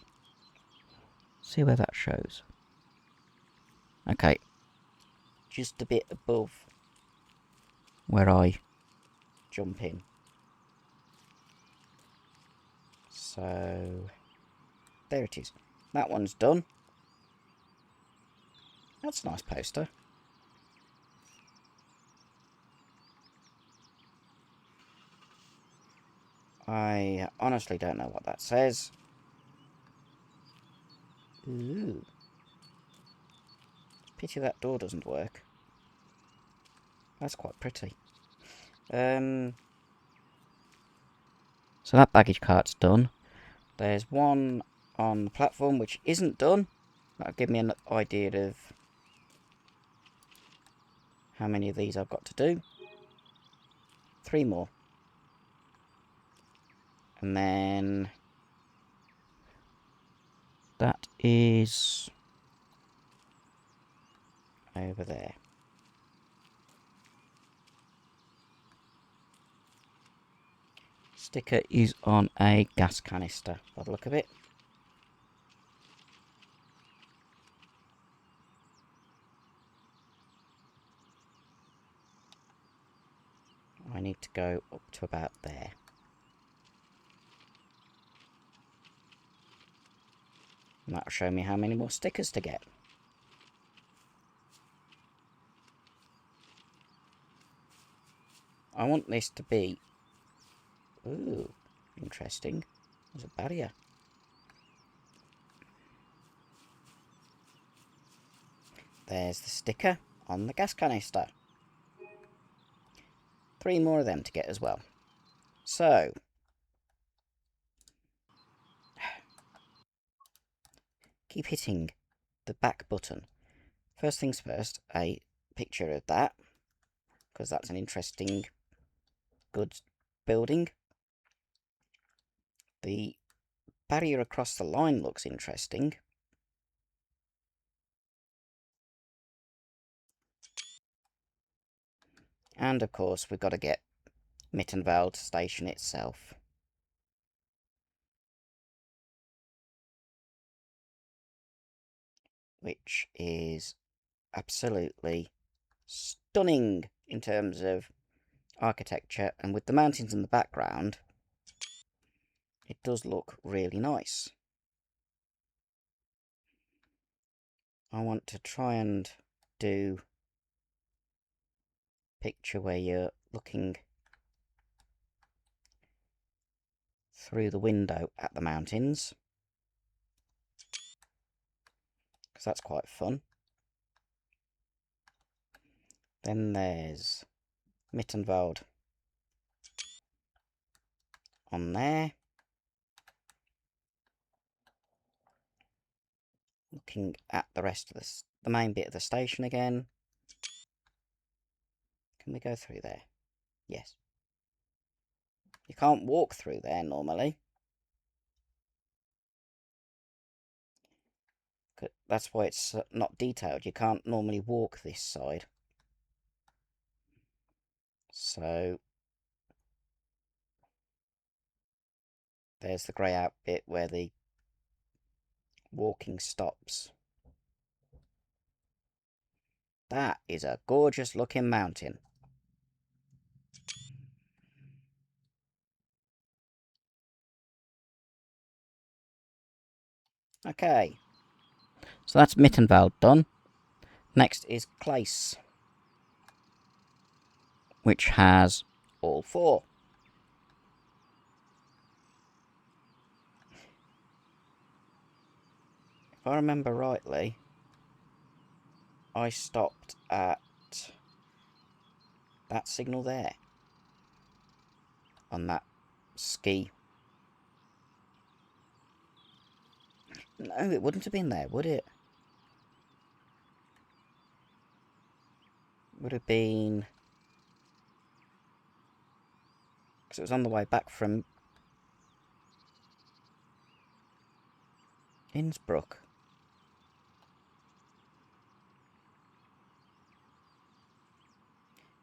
See where that shows. Okay. Just a bit above where I jump in. So there it is. That one's done. That's a nice poster. I honestly don't know what that says. Ooh. Pity that door doesn't work. That's quite pretty. So that baggage cart's done. There's one on the platform which isn't done. That'll give me an idea of how many of these I've got to do. 3 more. And then that is over there. Sticker is on a gas canister by the look of it. I need to go up to about there. And that'll show me how many more stickers to get. I want this to be... Ooh, interesting. There's a barrier. There's the sticker on the gas canister. 3 more of them to get as well. So... keep hitting the back button. First things first, a picture of that. Because that's an interesting, good building. The barrier across the line looks interesting. And of course, we've got to get Mittenwald station itself. Which is absolutely stunning in terms of architecture, and with the mountains in the background, it does look really nice. I want to try and do a picture where you're looking through the window at the mountains, because that's quite fun. Then there's Mittenwald on there. Looking at the rest of the main bit of the station again. Can we go through there? Yes. You can't walk through there normally. That's why it's not detailed. You can't normally walk this side. So there's the grey out bit where the walking stops. That is a gorgeous looking mountain. Okay, so that's Mittenwald done. Next is Clace, which has all 4. If I remember rightly, I stopped at that signal there on that ski. No, it wouldn't have been there, would it? Would have been... because it was on the way back from Innsbruck.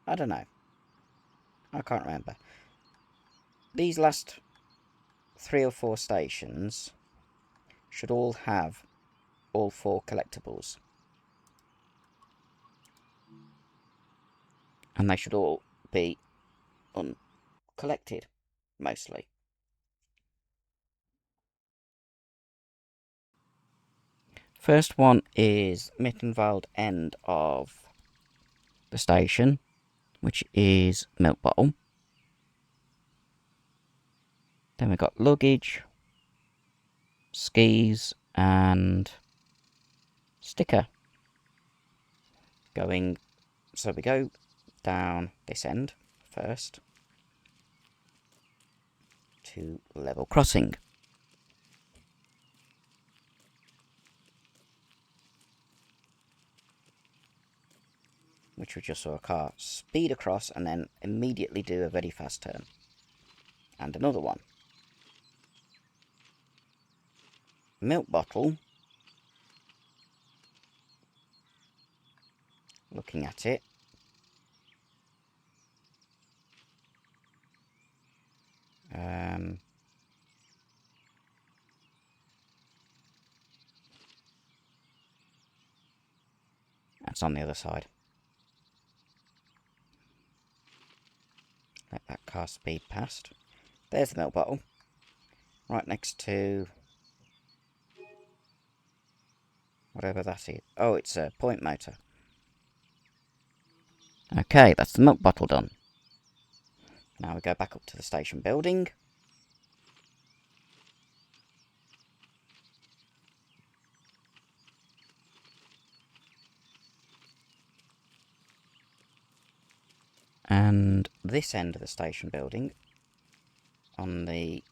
I don't know. I can't remember. These last 3 or 4 stations should all have all 4 collectibles. And they should all be uncollected, mostly. First one is Mittenwald end of the station, which is milk bottle. Then we've got luggage, skis, and sticker. Going, so we go down this end first to level crossing. Which we just saw a car speed across and then immediately do a very fast turn. And another one. Milk bottle. Looking at it. That's on the other side. Let that car speed past. There's the milk bottle. Right next to... whatever that is. Oh, it's a point motor. Okay, that's the milk bottle done. Now we go back up to the station building. And this end of the station building, on the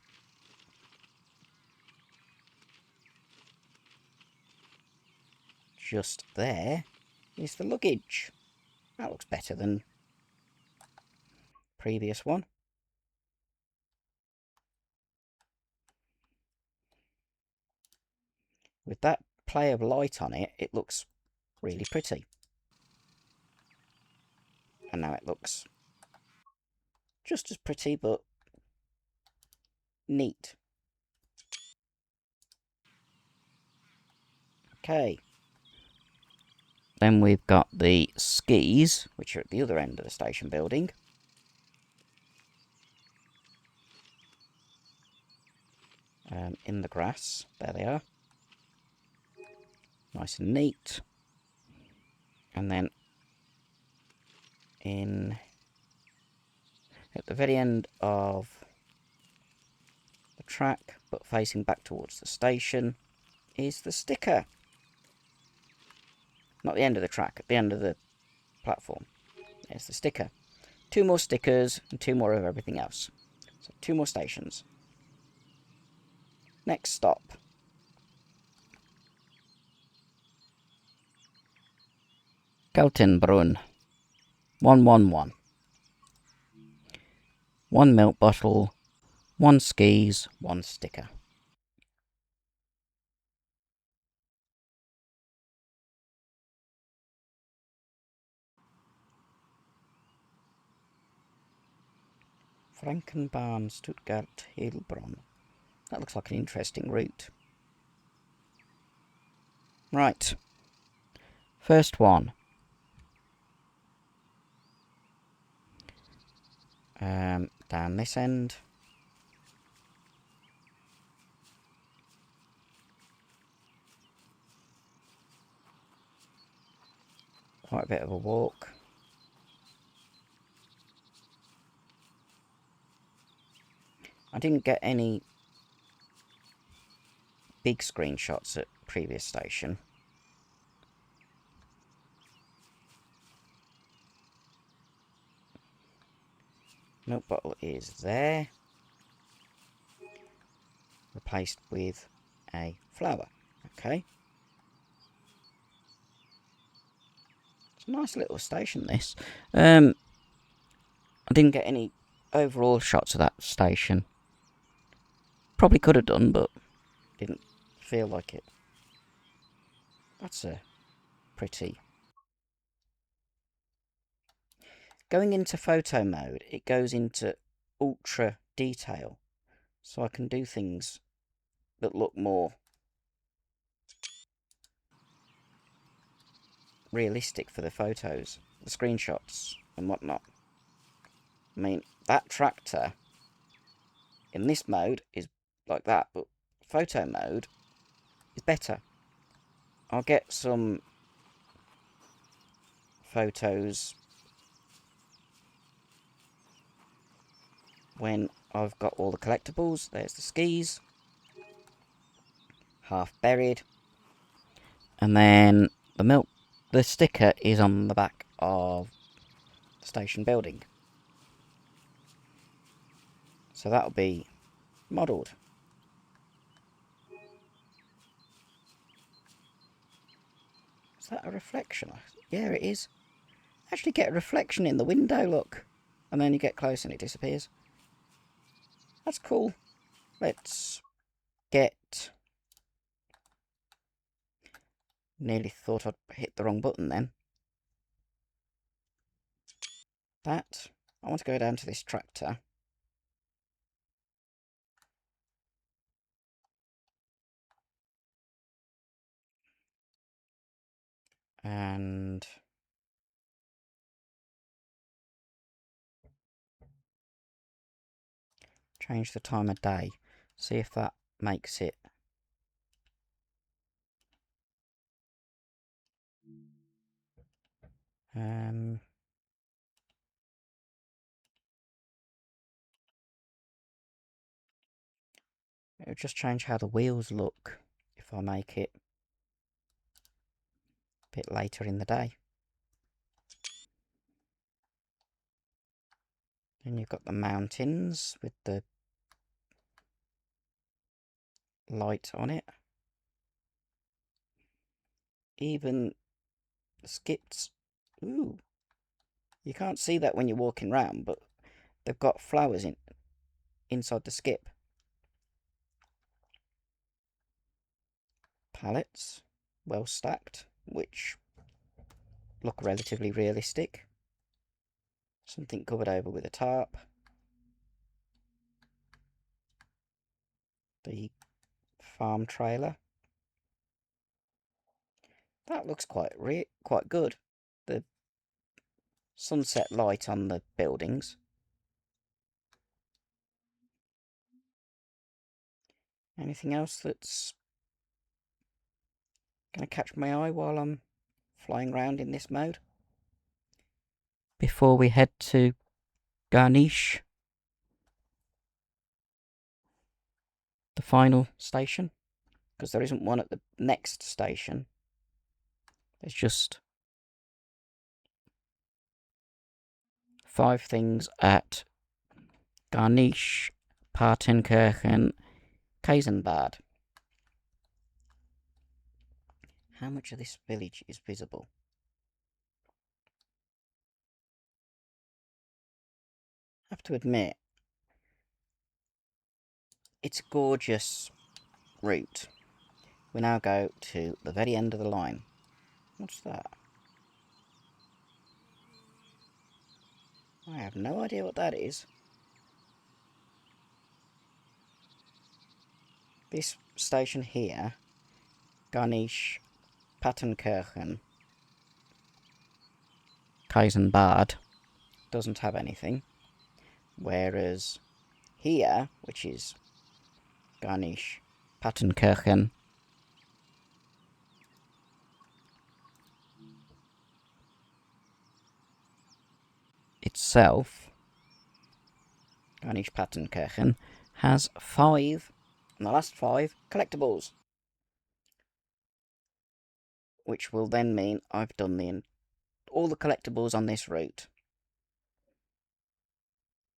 just there, is the luggage. That looks better than previous one. With that play of light on it, it looks really pretty. And now it looks just as pretty, but neat. Okay. Then we've got the skis, which are at the other end of the station building. In the grass. There they are. Nice and neat. And then at the very end of the track, but facing back towards the station, is the sticker. Not the end of the track, at the end of the platform. There's the sticker. 2 more stickers and 2 more of everything else. So 2 more stations. Next stop. Kaltenbrunn. 111. 1 milk bottle, 1 skis, 1 sticker. Frankenbahn, Stuttgart, Heilbronn. That looks like an interesting route. Right. First one. Down this end. Quite a bit of a walk. I didn't get any big screenshots at previous station. Milk bottle is there. Replaced with a flower. Okay. It's a nice little station, this. I didn't get any overall shots of that station. Probably could have done, but didn't feel like it. That's a pretty... Going into photo mode, it goes into ultra detail. So I can do things that look more realistic for the photos, the screenshots and whatnot. I mean, that tractor in this mode is like that, but photo mode is better. I'll get some photos when I've got all the collectibles. There's the skis, half buried, and then the sticker is on the back of the station building. So that'll be modelled. Is that a reflection? Yeah, it is. Actually get a reflection in the window, look. And then you get close and it disappears. That's cool. Let's get... Nearly thought I'd hit the wrong button then. That. I want to go down to this tractor. And... change the time of day. See if that makes it... it'll just change how the wheels look if I make it a bit later in the day. Then you've got the mountains with the light on it. Even the skips. Ooh. You can't see that when you're walking around, but they've got flowers inside the skip. Pallets, well stacked, which look relatively realistic. Something covered over with a tarp. The farm trailer. That looks quite good. The sunset light on the buildings. Anything else that's going to catch my eye while I'm flying around in this mode? Before we head to Garnish, the final station, because there isn't one at the next station. There's just 5 things at Garnish, Partenkirchen, Kaisenbad. How much of this village is visible? I have to admit, it's a gorgeous route. We now go to the very end of the line. What's that? I have no idea what that is. This station here, Garnisch, Pattenkirchen, Kaisenbad, doesn't have anything. Whereas here, which is Garnisch, Pattenkirchen, itself, Garnisch Pattenkirchen, has 5, and the last 5, collectibles. Which will then mean I've done all the collectibles on this route.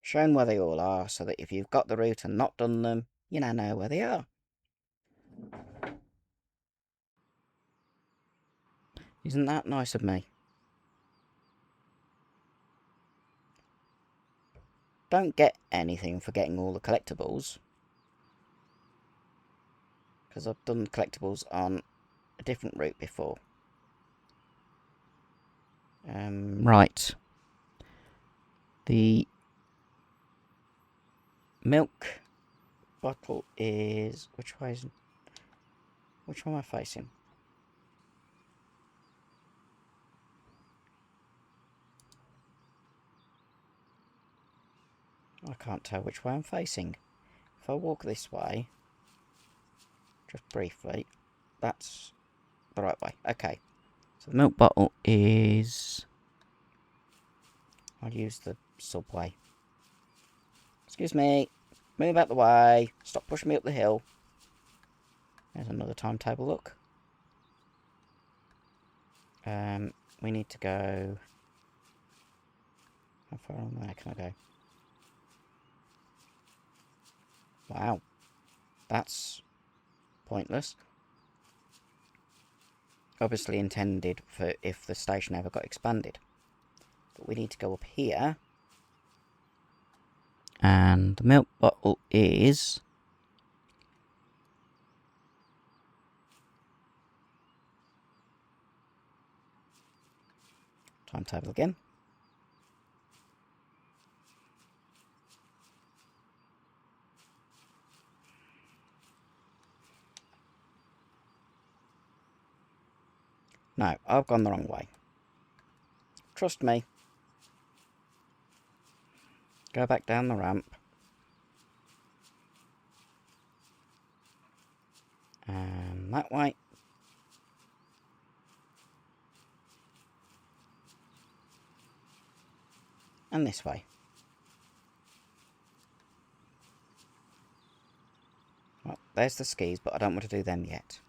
Shown where they all are, so that if you've got the route and not done them, you now know where they are. Isn't that nice of me? Don't get anything for getting all the collectibles, because I've done collectibles on a different route before. Right. The milk bottle is... Which way am I facing? I can't tell which way I'm facing. If I walk this way, just briefly, that's the right way. Okay. So the milk bottle is... I'll use the subway. Excuse me. Move out the way. Stop pushing me up the hill. There's another timetable look. We need to go... How far on there can I go? Wow. That's pointless. Obviously intended for if the station ever got expanded. But we need to go up here. And the milk bottle is... Timetable again. No, I've gone the wrong way. Trust me. Go back down the ramp. And that way. And this way. Well, there's the skis, but I don't want to do them yet.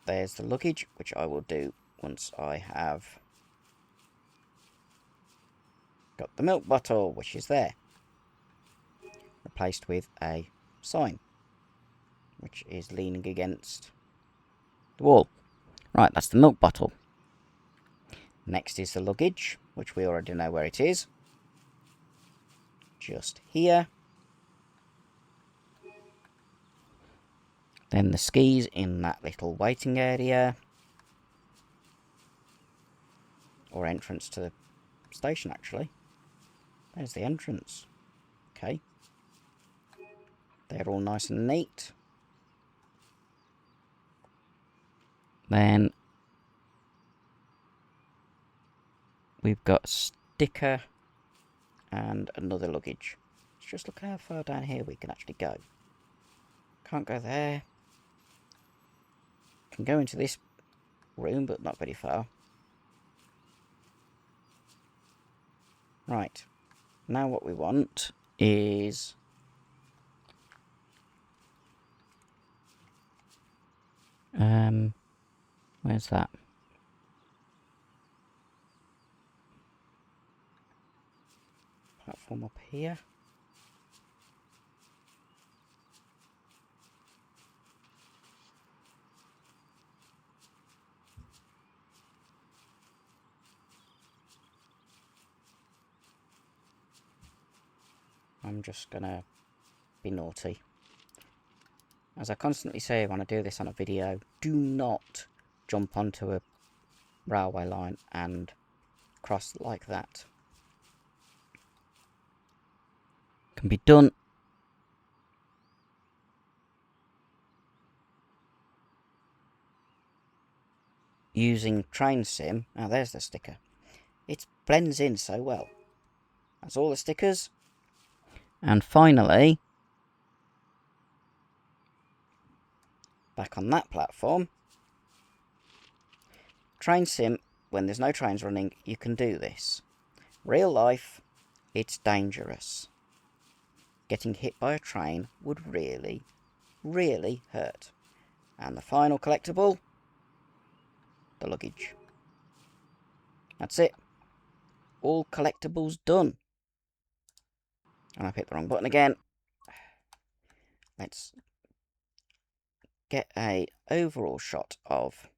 There's the luggage, which I will do once I have got the milk bottle, which is there. Replaced with a sign, which is leaning against the wall. Right, that's the milk bottle. Next is the luggage, which we already know where it is. Just here. Then the skis in that little waiting area. Or entrance to the station, actually. There's the entrance. Okay. They're all nice and neat. Then we've got a sticker and another luggage. Let's just look how far down here we can actually go. Can't go there. Can go into this room, but not very far. Right. Now what we want is... where's that? Platform up here. I'm just gonna be naughty. As I constantly say when I do this on a video, do not jump onto a railway line and cross like that. Can be done using Train Sim. Oh, there's the sticker. It blends in so well. That's all the stickers. And finally, back on that platform, Train Sim, when there's no trains running, you can do this. Real life, it's dangerous. Getting hit by a train would really, really hurt. And the final collectible, the luggage. That's it. All collectibles done. And I picked the wrong button again. Let's get a overall shot of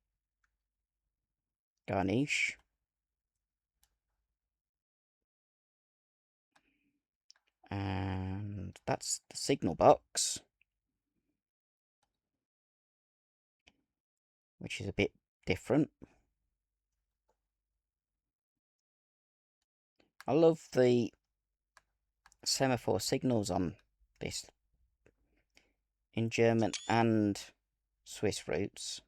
Garnish. And that's the signal box, which is a bit different. I love the semaphore signals on this in German and Swiss routes.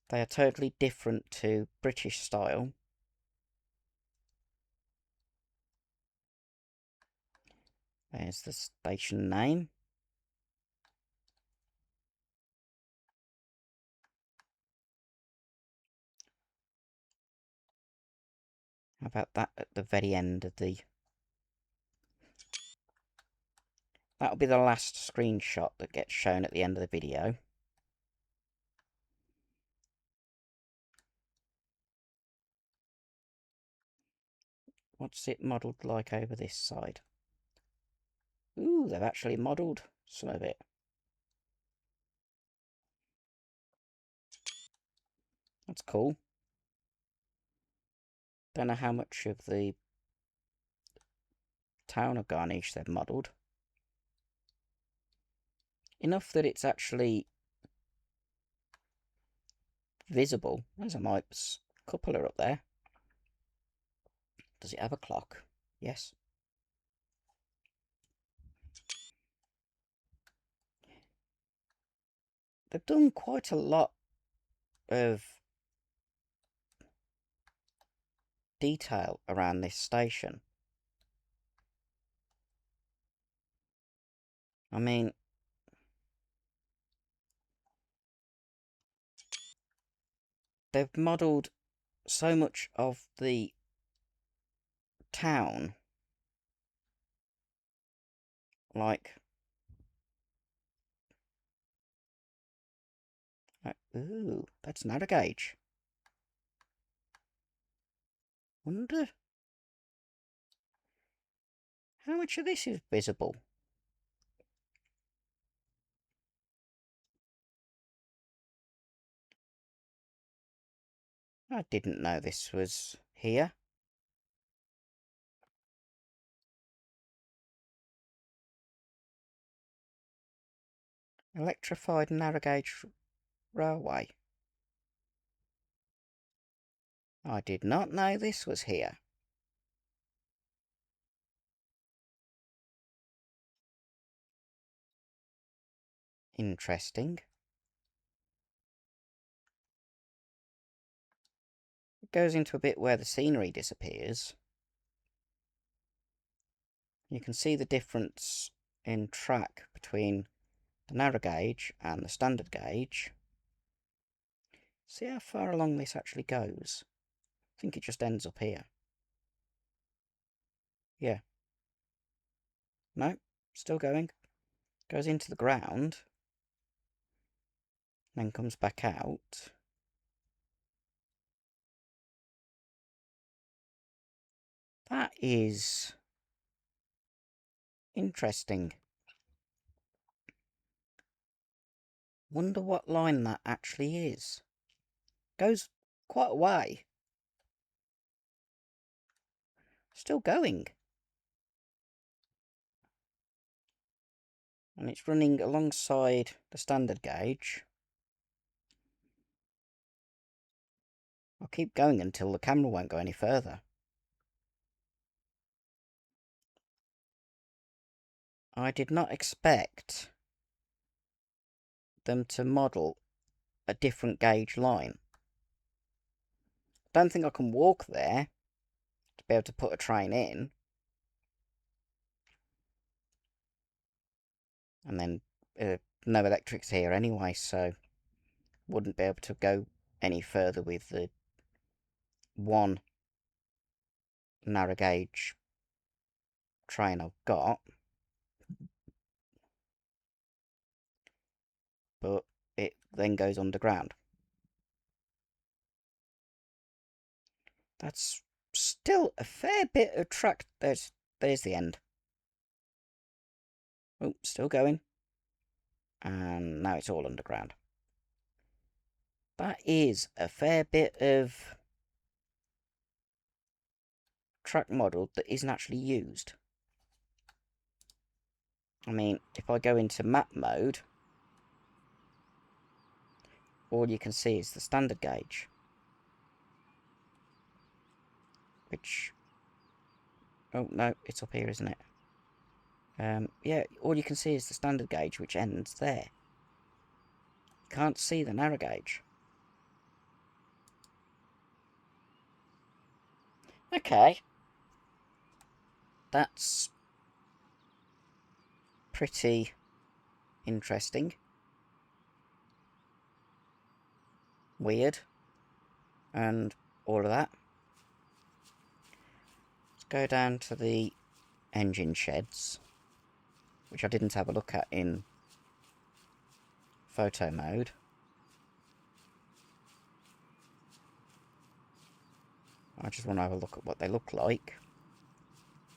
They are totally different to British style. There's the station name. How about that at the very end of the... That'll be the last screenshot that gets shown at the end of the video. What's it modelled like over this side? Ooh, they've actually modelled some of it. That's cool. Don't know how much of the town of Garnish they've modelled. Enough that it's actually visible. There's a Mike's cupola up there. Does it have a clock? Yes. They've done quite a lot of detail around this station. I mean, they've modelled so much of the town, like ooh, that's narrow gauge. Wonder how much of this is visible. I didn't know this was here. Electrified narrow gauge railway. I did not know this was here. Interesting. It goes into a bit where the scenery disappears. You can see the difference in track between the narrow gauge and the standard gauge. See how far along this actually goes? I think it just ends up here. Yeah. No, still going. Goes into the ground. Then comes back out. That is interesting. Wonder what line that actually is. Goes quite a way. Still going. And it's running alongside the standard gauge. I'll keep going until the camera won't go any further. I did not expect them to model a different gauge line. Don't think I can walk there to be able to put a train in. And then no electrics here anyway, so wouldn't be able to go any further with the one narrow gauge train I've got. But it then goes underground. That's still a fair bit of track. There's the end. Oh, still going. And now it's all underground. That is a fair bit of track model that isn't actually used. I mean, if I go into map mode, all you can see is the standard gauge. Which... oh, no, it's up here, isn't it? Yeah, all you can see is the standard gauge, which ends there. Can't see the narrow gauge. Okay. That's pretty interesting. Weird. And all of that. Let's go down to the engine sheds, which I didn't have a look at in photo mode. I just want to have a look at what they look like.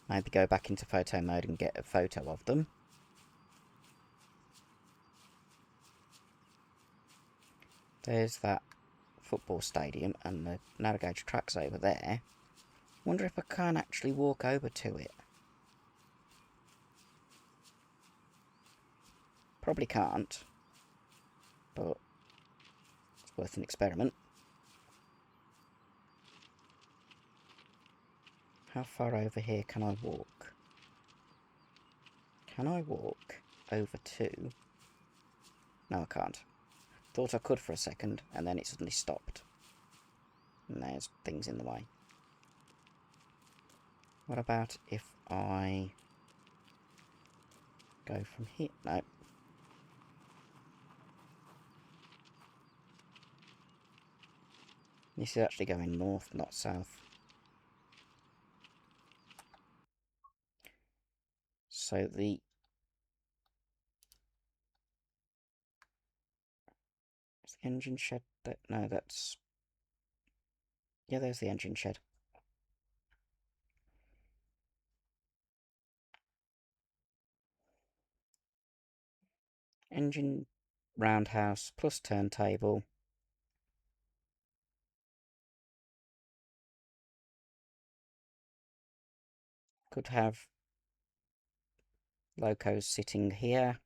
Maybe go back into photo mode and get a photo of them. There's that football stadium and the narrow gauge tracks over there. Wonder if I can actually walk over to it. Probably can't, but it's worth an experiment. How far over here can I walk? Can I walk over to... no, I can't. Thought I could for a second, and then it suddenly stopped. And there's things in the way. What about if I go from here? No. This is actually going north, not south. So the... is the engine shed? No, that's... yeah, there's the engine shed. Engine roundhouse plus turntable. Could have locos sitting here.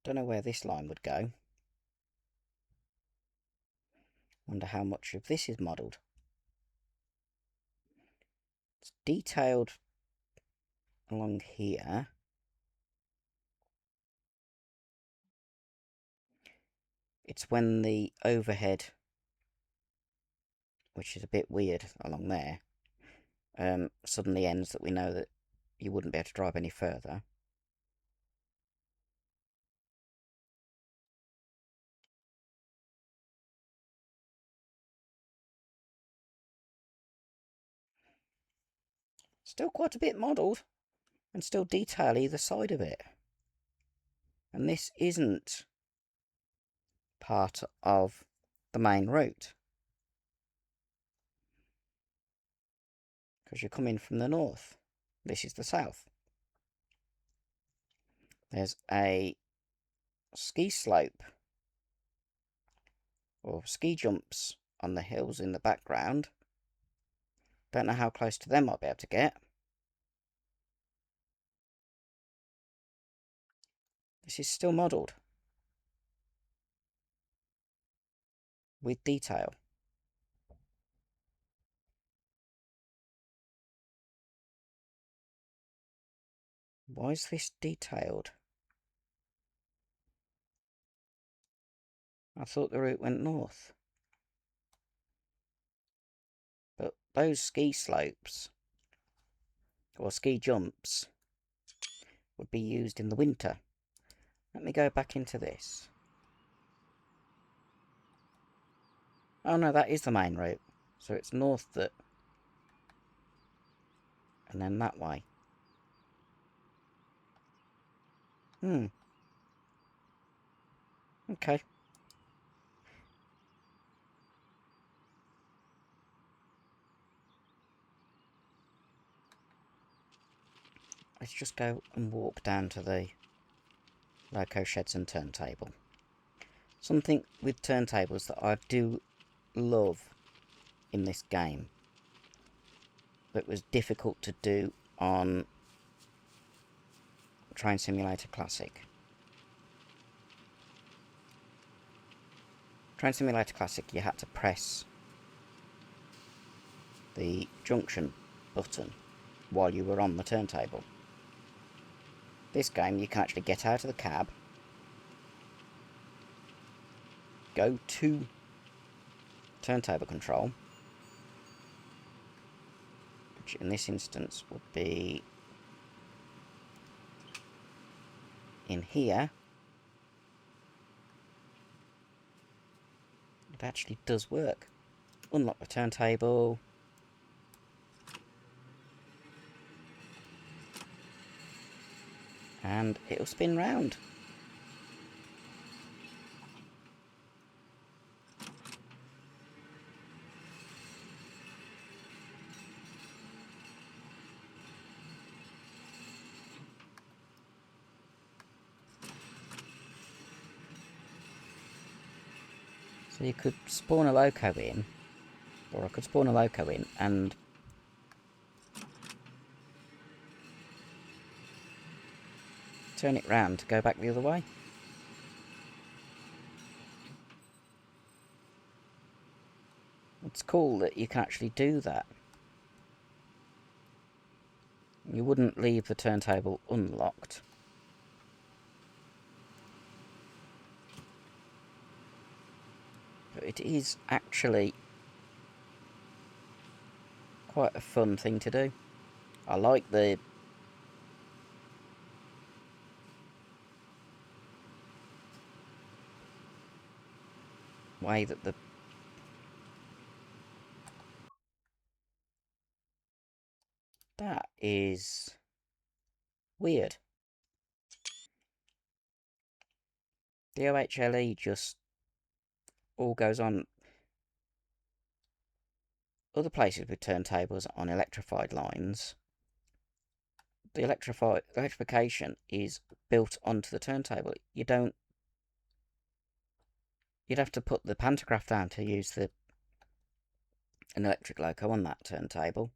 Don't know where this line would go. Wonder how much of this is modelled. It's detailed along here. It's when the overhead, which is a bit weird along there, suddenly ends that we know that you wouldn't be able to drive any further. Still quite a bit modelled, and still detail either side of it. And this isn't part of the main route, because you're coming from the north. This is the south. There's a ski slope, or ski jumps on the hills in the background. Don't know how close to them I'll be able to get. This is still modelled with detail. Why is this detailed? I thought the route went north. But those ski slopes, or ski jumps, would be used in the winter. Let me go back into this. Oh no, that is the main route. So it's north that... and then that way. Okay. Let's just go and walk down to the loco sheds and turntable. Something with turntables that I do love in this game that was difficult to do on Train Simulator Classic. Train Simulator Classic, you had to press the junction button while you were on the turntable. This game, you can actually get out of the cab, go to turntable control, which in this instance would be in here. It actually does work. Unlock the turntable. And it'll spin round. So you could spawn a loco in, or I could spawn a loco in and turn it round to go back the other way. It's cool that you can actually do that. You wouldn't leave the turntable unlocked. But it is actually quite a fun thing to do. I like the way that that is weird. The OHLE just all goes on. Other places with turntables on electrified lines, the electrification is built onto the turntable. You'd have to put the pantograph down to use an electric loco on that turntable.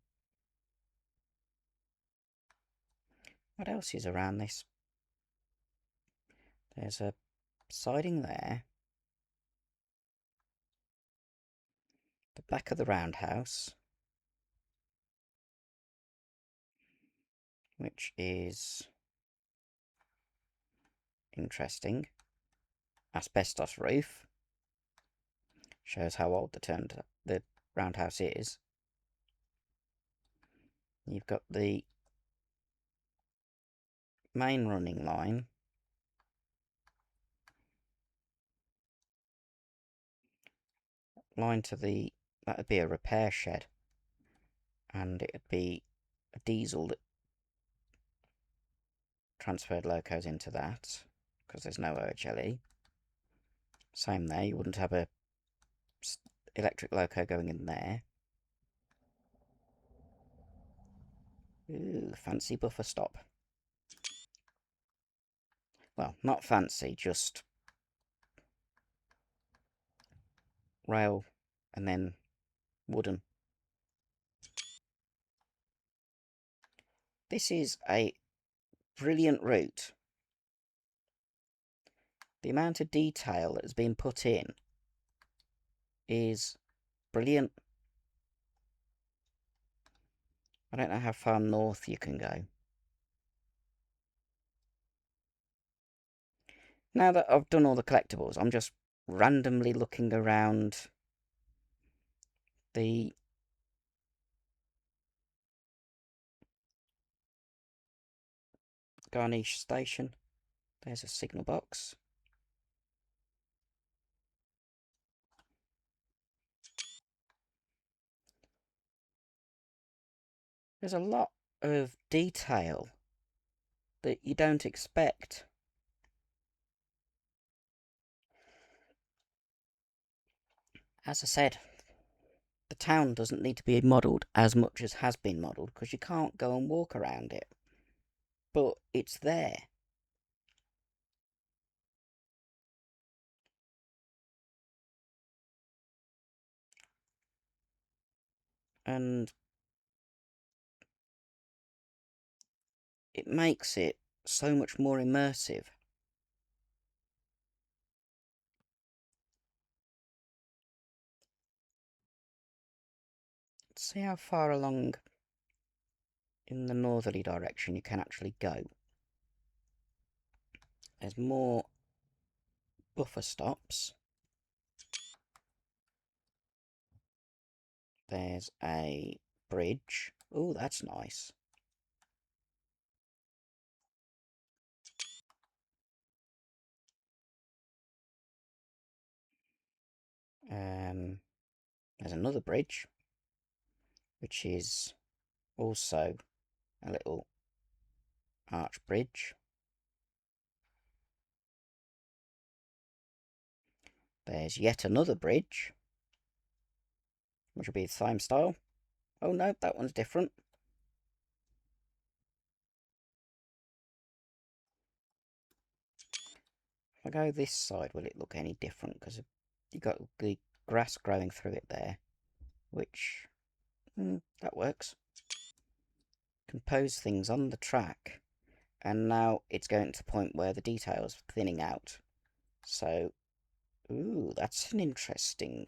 What else is around this? There's a siding there. The back of the roundhouse, which is interesting. Asbestos roof. Shows how old the roundhouse is. You've got the main running line. Line to the... that would be a repair shed. And it would be a diesel that transferred locos into that, because there's no OHLE. Same there, you wouldn't have a electric loco going in there. Ooh, fancy buffer stop. Well, not fancy, just rail and then wooden. This is a brilliant route. The amount of detail that has been put in is brilliant. I don't know how far north you can go. Now that I've done all the collectibles, I'm just randomly looking around the Garnish station. There's a signal box. There's a lot of detail that you don't expect. As I said, the town doesn't need to be modelled as much as has been modelled because you can't go and walk around it. But it's there. And it makes it so much more immersive. Let's see how far along in the northerly direction you can actually go. There's more buffer stops. There's a bridge. Oh, that's nice. There's another bridge, which is also a little arch bridge. There's yet another bridge, which will be the same style. Oh no, that one's different. If I go this side, will it look any different? Because you've got the grass growing through it there, which, that works. Compose things on the track, and now it's going to the point where the detail's thinning out. So, ooh, that's an interesting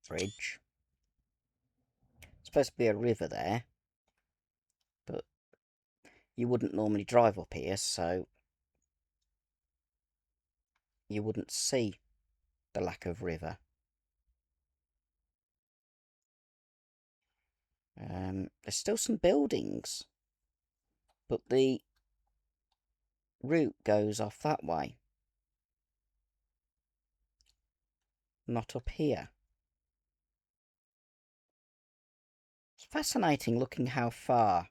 bridge. It's supposed to be a river there, but you wouldn't normally drive up here, so you wouldn't see the lack of river. There's still some buildings, but the route goes off that way, not up here. It's fascinating looking how far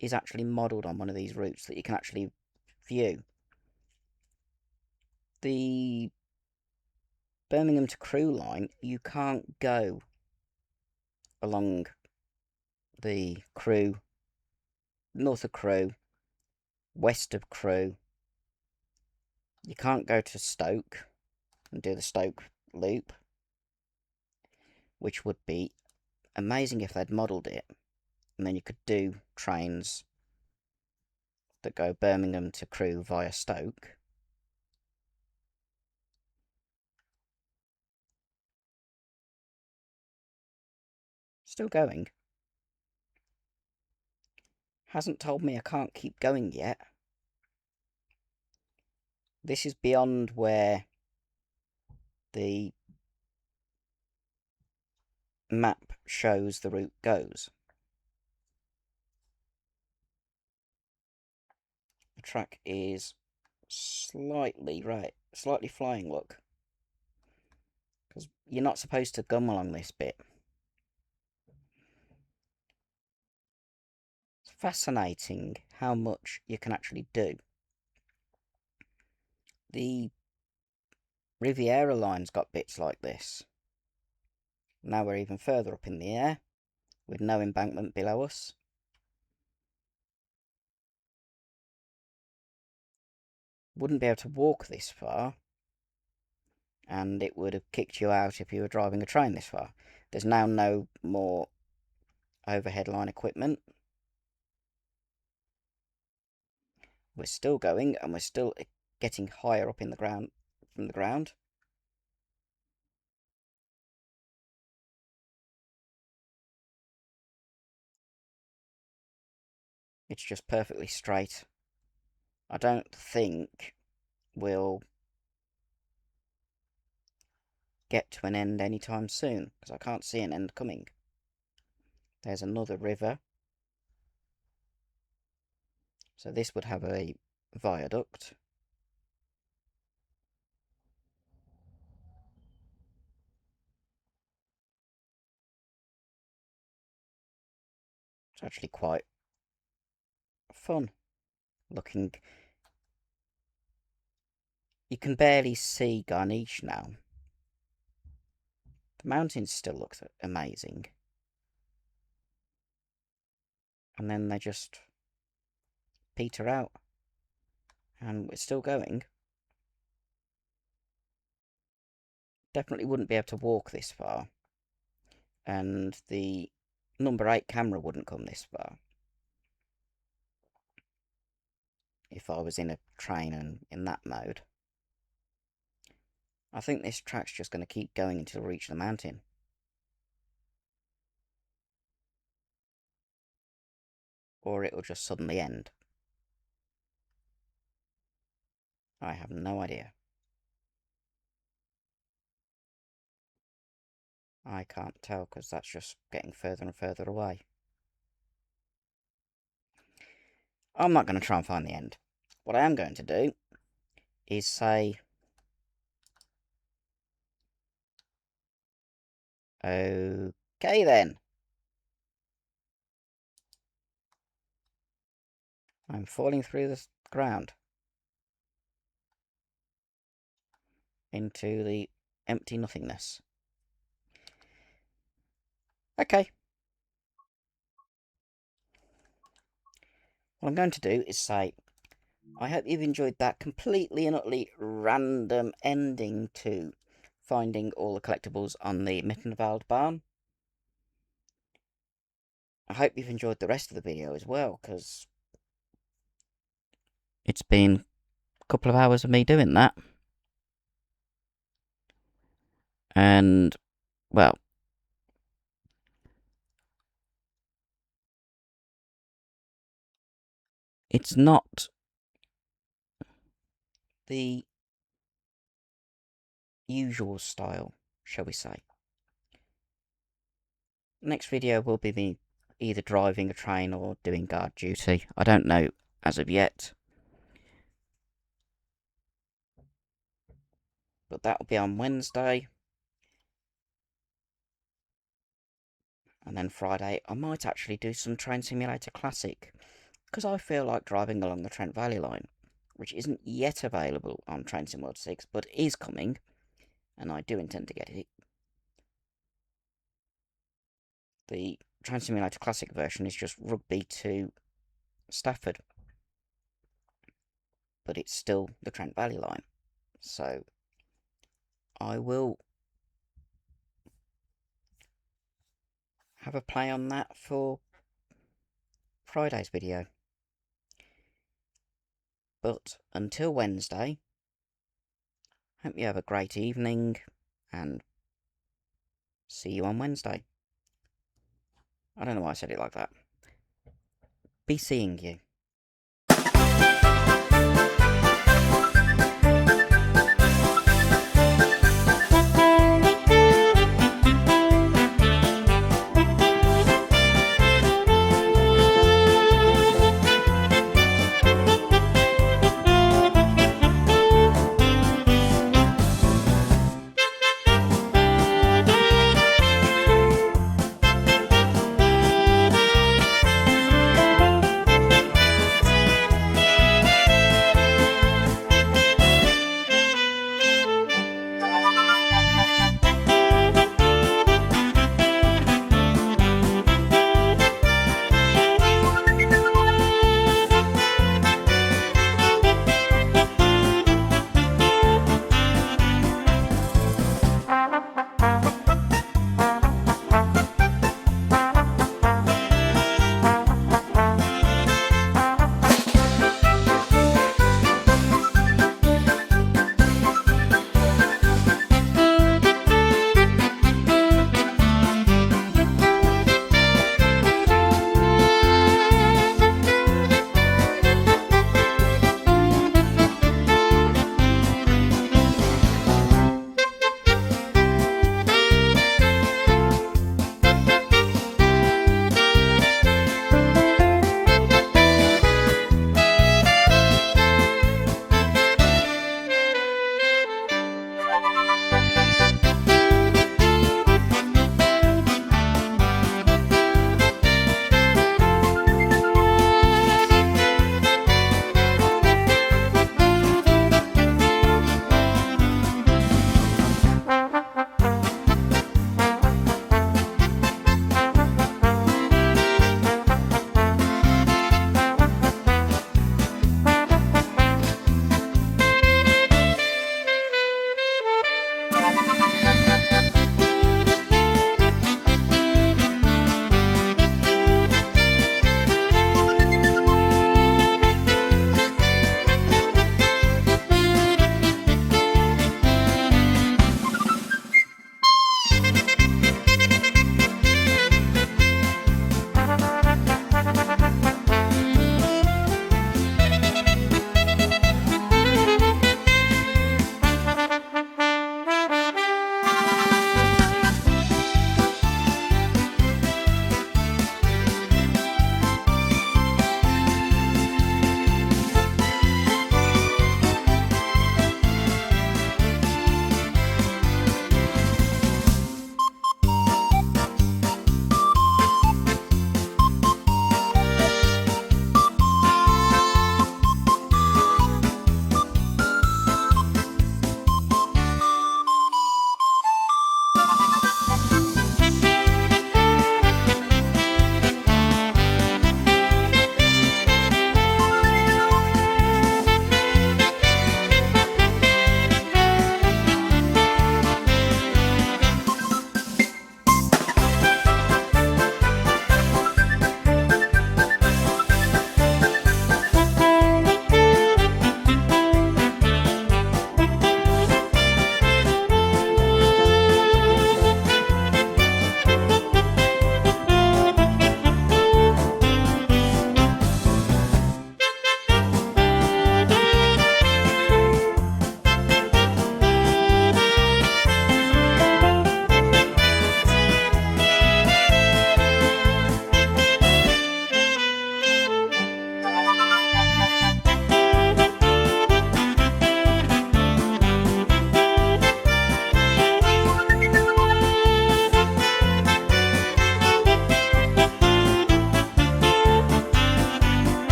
is actually modelled on one of these routes that you can actually view. The Birmingham to Crewe line, you can't go along the Crewe, north of Crewe, west of Crewe. You can't go to Stoke and do the Stoke loop, which would be amazing if they'd modelled it, and then you could do trains that go Birmingham to Crewe via Stoke. Still going. Hasn't told me I can't keep going yet. This is beyond where the map shows the route goes. The track is slightly flying, look. Because you're not supposed to gum along this bit. It's fascinating how much you can actually do. The Riviera line's got bits like this. Now we're even further up in the air, with no embankment below us. Wouldn't be able to walk this far, and it would have kicked you out if you were driving a train this far. There's now no more overhead line equipment. We're still going, and we're still getting higher up in the ground from the ground. It's just perfectly straight. I don't think will get to an end anytime soon, because I can't see an end coming. There's another river. So this would have a viaduct. It's actually quite fun looking. You can barely see Ganesh now. The mountains still look amazing. And then they just peter out. And we're still going. Definitely wouldn't be able to walk this far. And the number 8 camera wouldn't come this far. If I was in a train and in that mode. I think this track's just going to keep going until we reach the mountain. Or it'll just suddenly end. I have no idea. I can't tell because that's just getting further and further away. I'm not going to try and find the end. What I am going to do is say, okay then. I'm falling through the ground into the empty nothingness. Okay. What I'm going to do is say, I hope you've enjoyed that completely and utterly random ending to finding all the collectibles on the Mittenwaldbahn. I hope you've enjoyed the rest of the video as well, because it's been a couple of hours of me doing that. And, well, it's not the usual style, shall we say. Next video will be me either driving a train or doing guard duty. I don't know as of yet. But that will be on Wednesday. And then Friday, I might actually do some Train Simulator Classic. Because I feel like driving along the Trent Valley line. Which isn't yet available on Train Sim World 6, but is coming. And I do intend to get it. The Train Simulator Classic version is just Rugby to Stafford. But it's still the Trent Valley line. So, I will have a play on that for Friday's video. But until Wednesday, hope you have a great evening, and see you on Wednesday. I don't know why I said it like that. Be seeing you.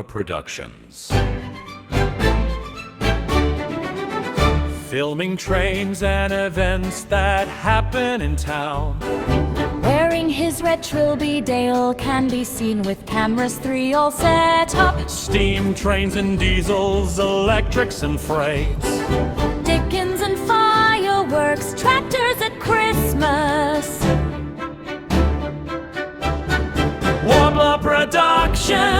Productions. Filming trains and events that happen in town. Wearing his red trilby, Dale can be seen with cameras 3 all set up. Steam trains and diesels, electrics and freights. Dickens and fireworks, tractors at Christmas. Warbler Productions.